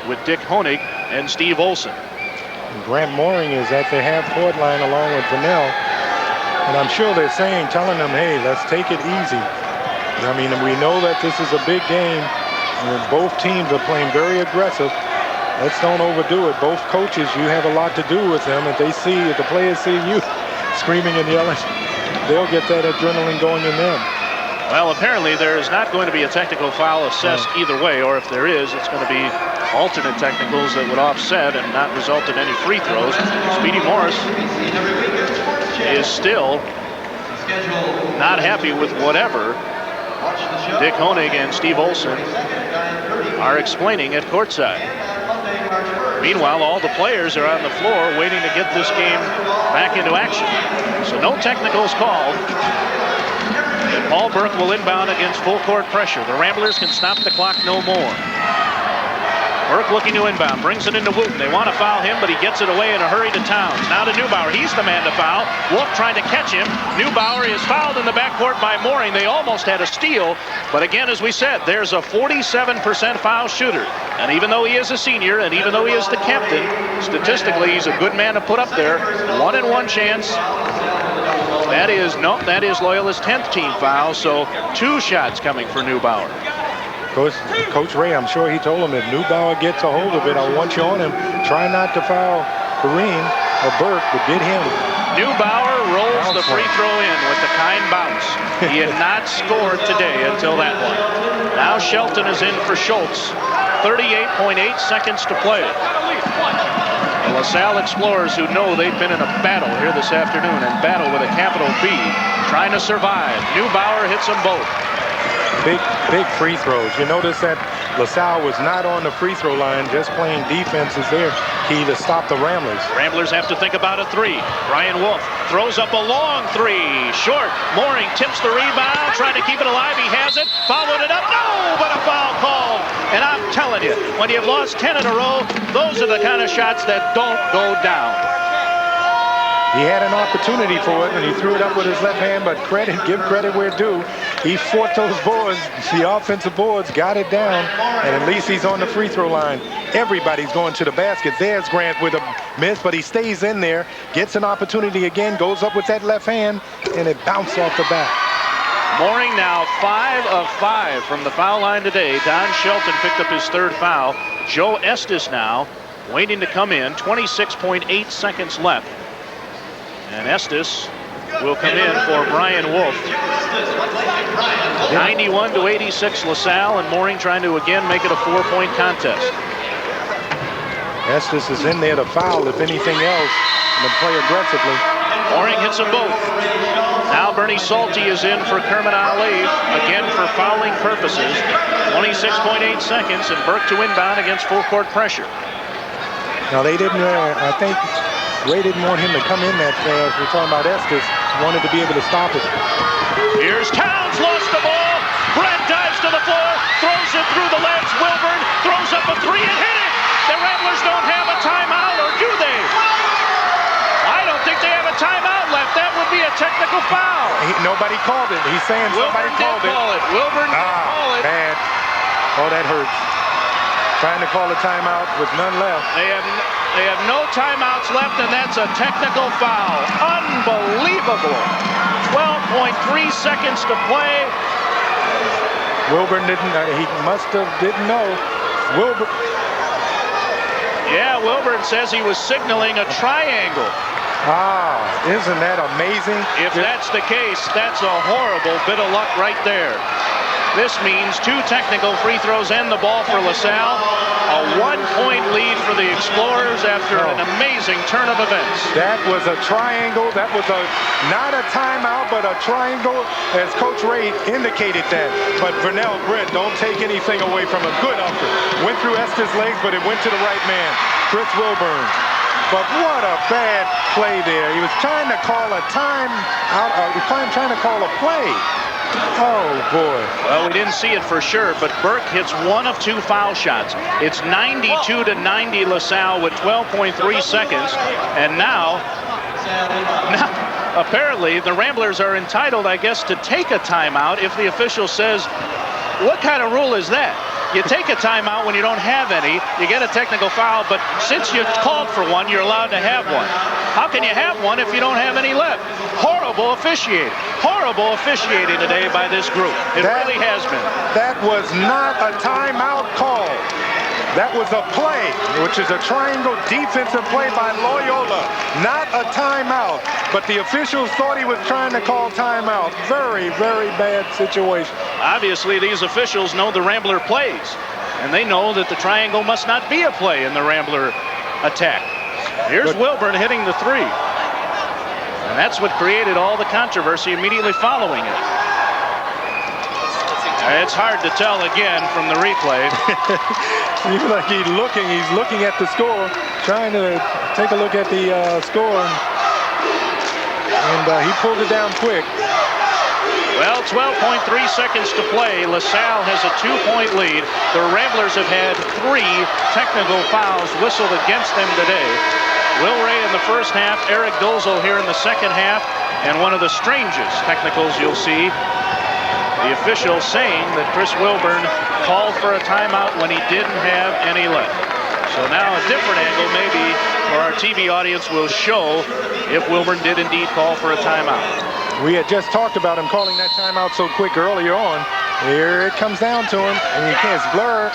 S10: with Dick Honig and Steve Olson.
S1: And Grant Mooring is at the half-court line along with Burnell. And I'm sure they're telling them, hey, let's take it easy. I mean, we know that this is a big game. And both teams are playing very aggressive. Let's don't overdo it. Both coaches, you have a lot to do with them. If the players see you screaming and yelling, they'll get that adrenaline going in them.
S10: Well, apparently there is not going to be a technical foul assessed either way, or if there is, it's going to be alternate technicals that would offset and not result in any free throws. Speedy Morris is still not happy with whatever Dick Honig and Steve Olson are explaining at courtside. Meanwhile, all the players are on the floor waiting to get this game back into action. So no technicals called. And Paul Burke will inbound against full court pressure. The Ramblers can stop the clock no more. Burke looking to inbound, brings it into Wooten. They want to foul him, but he gets it away in a hurry to Townes. Now to Neubauer. He's the man to foul. Wolf trying to catch him. Neubauer is fouled in the backcourt by Mooring. They almost had a steal, but again, as we said, there's a 47% foul shooter. And even though he is a senior, and even though he is the captain, statistically, he's a good man to put up there. 1-in-1 chance. That is Loyola's 10th team foul, so 2 shots coming for Neubauer.
S1: Coach Ray, I'm sure he told him if Neubauer gets a hold of it, I want you on him. Try not to foul Kareem or Burke, but get him. Neubauer
S10: rolls the free throw in with the kind bounce. He had not scored today until that one. Now Shelton is in for Schultz. 38.8 seconds to play. The LaSalle Explorers, who know they've been in a battle here this afternoon, and battle with a capital B, trying to survive. Neubauer hits them both.
S1: Big free throws. You notice that LaSalle was not on the free throw line, just playing defense is their key to stop the Ramblers.
S10: Ramblers have to think about a 3. Brian Wolf throws up a long 3. Short. Mooring tips the rebound, trying to keep it alive. He has it. Followed it up. No, but a foul called. And I'm telling you, when you've lost 10 in a row, those are the kind of shots that don't go down.
S1: He had an opportunity for it, and he threw it up with his left hand, but give credit where due. He fought those boards, the offensive boards, got it down, and at least he's on the free throw line. Everybody's going to the basket. There's Grant with a miss, but he stays in there, gets an opportunity again, goes up with that left hand, and it bounced off the back.
S10: Mooring now 5 of 5 from the foul line today. Don Shelton picked up his 3rd foul. Joe Estes now waiting to come in. 26.8 seconds left. And Estes will come in for Brian Wolf. 91-86 LaSalle, and Mooring trying to again make it a 4-point contest.
S1: Estes is in there to foul, if anything else, and to play aggressively.
S10: Mooring hits them both. Now Bernie Salty is in for Kermit Ali, again for fouling purposes. 26.8 seconds, and Burke to inbound against full court pressure.
S1: Now they didn't, I think Ray didn't want him to come in that fast. We're talking about Estes. Wanted to be able to stop it.
S10: Here's Townes, lost the ball. Brent dives to the floor, throws it through the legs. Wilburn throws up a 3 and hit it. The Ramblers don't have a timeout, or do they? I don't think they have a timeout left. That would be a technical foul.
S1: Nobody called it. He's saying somebody called it.
S10: Wilburn did call it.
S1: Bad. Oh, that hurts. Trying to call a timeout with none left.
S10: They have no timeouts left, and that's a technical foul. Unbelievable. 12.3 seconds to play.
S1: Wilburn he didn't know.
S10: Wilburn says he was signaling a triangle.
S1: Isn't that amazing?
S10: If that's the case, that's a horrible bit of luck right there. This means 2 technical free throws and the ball for LaSalle. A 1-point lead for the Explorers after an amazing turn of events.
S1: That was a triangle. That was not a timeout, but a triangle, as Coach Ray indicated that. But Vernell Brent, don't take anything away from a good effort. Went through Estes' legs, but it went to the right man, Chris Wilburn. But what a bad play there. He was trying to call a timeout, trying to call a play. Oh, boy.
S10: Well, we didn't see it for sure, but Burke hits 1 of 2 foul shots. It's 92-90 LaSalle with 12.3 seconds. And now, apparently, the Ramblers are entitled, I guess, to take a timeout if the official says, what kind of rule is that? You take a timeout when you don't have any, you get a technical foul, but since you called for one, you're allowed to have one. How can you have one if you don't have any left? Horrible officiating. Horrible officiating today by this group. It really has been.
S1: That was not a timeout call. That was a play, which is a triangle defensive play by Loyola, not a timeout. But the officials thought he was trying to call timeout. Very, very bad situation.
S10: Obviously, these officials know the Rambler plays, and they know that the triangle must not be a play in the Rambler attack. Here's Wilburn hitting the 3. And that's what created all the controversy immediately following it. It's hard to tell again from the replay.
S1: He's like he's looking at the score, trying to take a look at the score, and he pulled it down quick.
S10: Well, 12.3 seconds to play. LaSalle has a 2-point lead. The Ramblers have had 3 technical fouls whistled against them today. Will Ray in the first half, Eric Dolzel here in the second half, and one of the strangest technicals you'll see, the official saying that Chris Wilburn called for a timeout when he didn't have any left. So now a different angle maybe for our TV audience will show if Wilburn did indeed call for a timeout.
S1: We had just talked about him calling that timeout so quick earlier on. Here it comes down to him, and you can't blur.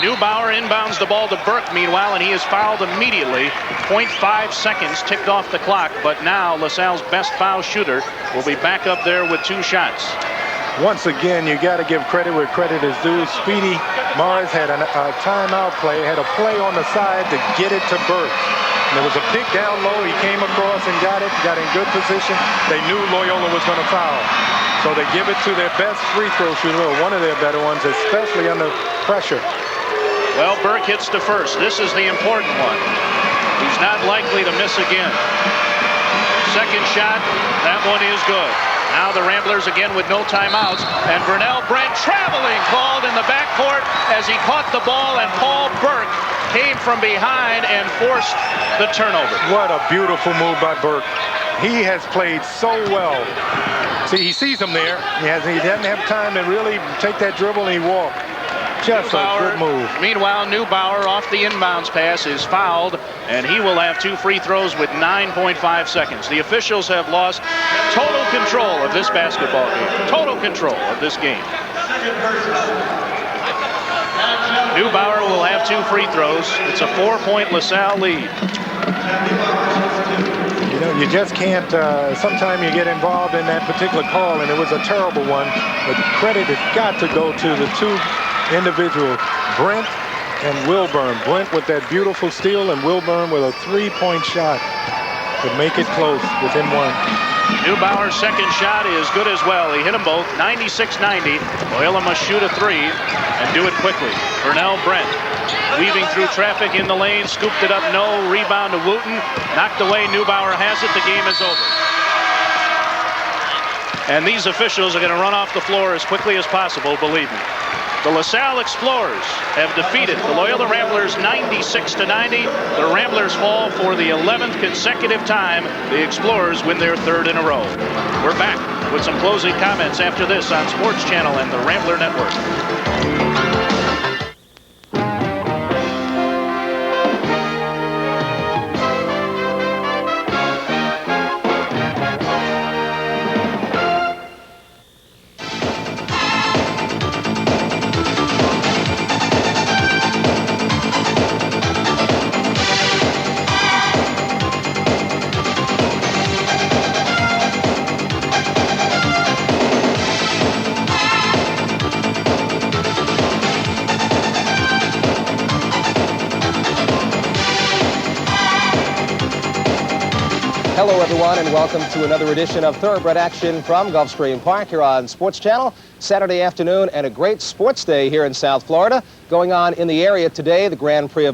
S10: Neubauer inbounds the ball to Burke, meanwhile, and he is fouled immediately. 0.5 seconds ticked off the clock, but now LaSalle's best foul shooter will be back up there with 2 shots.
S1: Once again, you got to give credit where credit is due. Speedy Mars had a timeout play, had a play on the side to get it to Burke. And there was a big down low. He came across and got it, got in good position. They knew Loyola was going to foul. So they give it to their best free throw shooter, or one of their better ones, especially under pressure.
S10: Well, Burke hits the first. This is the important one. He's not likely to miss again. Second shot, that one is good. Now the Ramblers again with no timeouts, and Vernell Brent traveling called in the backcourt as he caught the ball, and Paul Burke came from behind and forced the turnover.
S1: What a beautiful move by Burke. He has played so well. See, he sees him there. He doesn't have time to really take that dribble, and he walked. Just a good move.
S10: Meanwhile, Neubauer off the inbounds pass is fouled, and he will have 2 free throws with 9.5 seconds. The officials have lost total control of this basketball game. Total control of this game. Neubauer will have 2 free throws. It's a 4-point LaSalle lead.
S1: You know, you just can't, sometimes you get involved in that particular call, and it was a terrible one, but credit has got to go to the 2 individuals, Brent and Wilburn. Brent with that beautiful steal, and Wilburn with a 3-point shot to make it close within 1.
S10: Neubauer's second shot is good as well. He hit them both, 96-90. Loyola must shoot a 3 and do it quickly. Vernell Brent weaving through traffic in the lane, scooped it up, no. Rebound to Wooten, knocked away. Neubauer has it. The game is over. And these officials are going to run off the floor as quickly as possible, believe me. The LaSalle Explorers have defeated the Loyola Ramblers 96-90. The Ramblers fall for the 11th consecutive time. The Explorers win their 3rd in a row. We're back with some closing comments after this on Sports Channel and the Rambler Network.
S20: Hello, everyone, and welcome to another edition of Thoroughbred Action from Gulfstream Park here on Sports Channel. Saturday afternoon and a great sports day here in South Florida. Going on in the area today, the Grand Prix of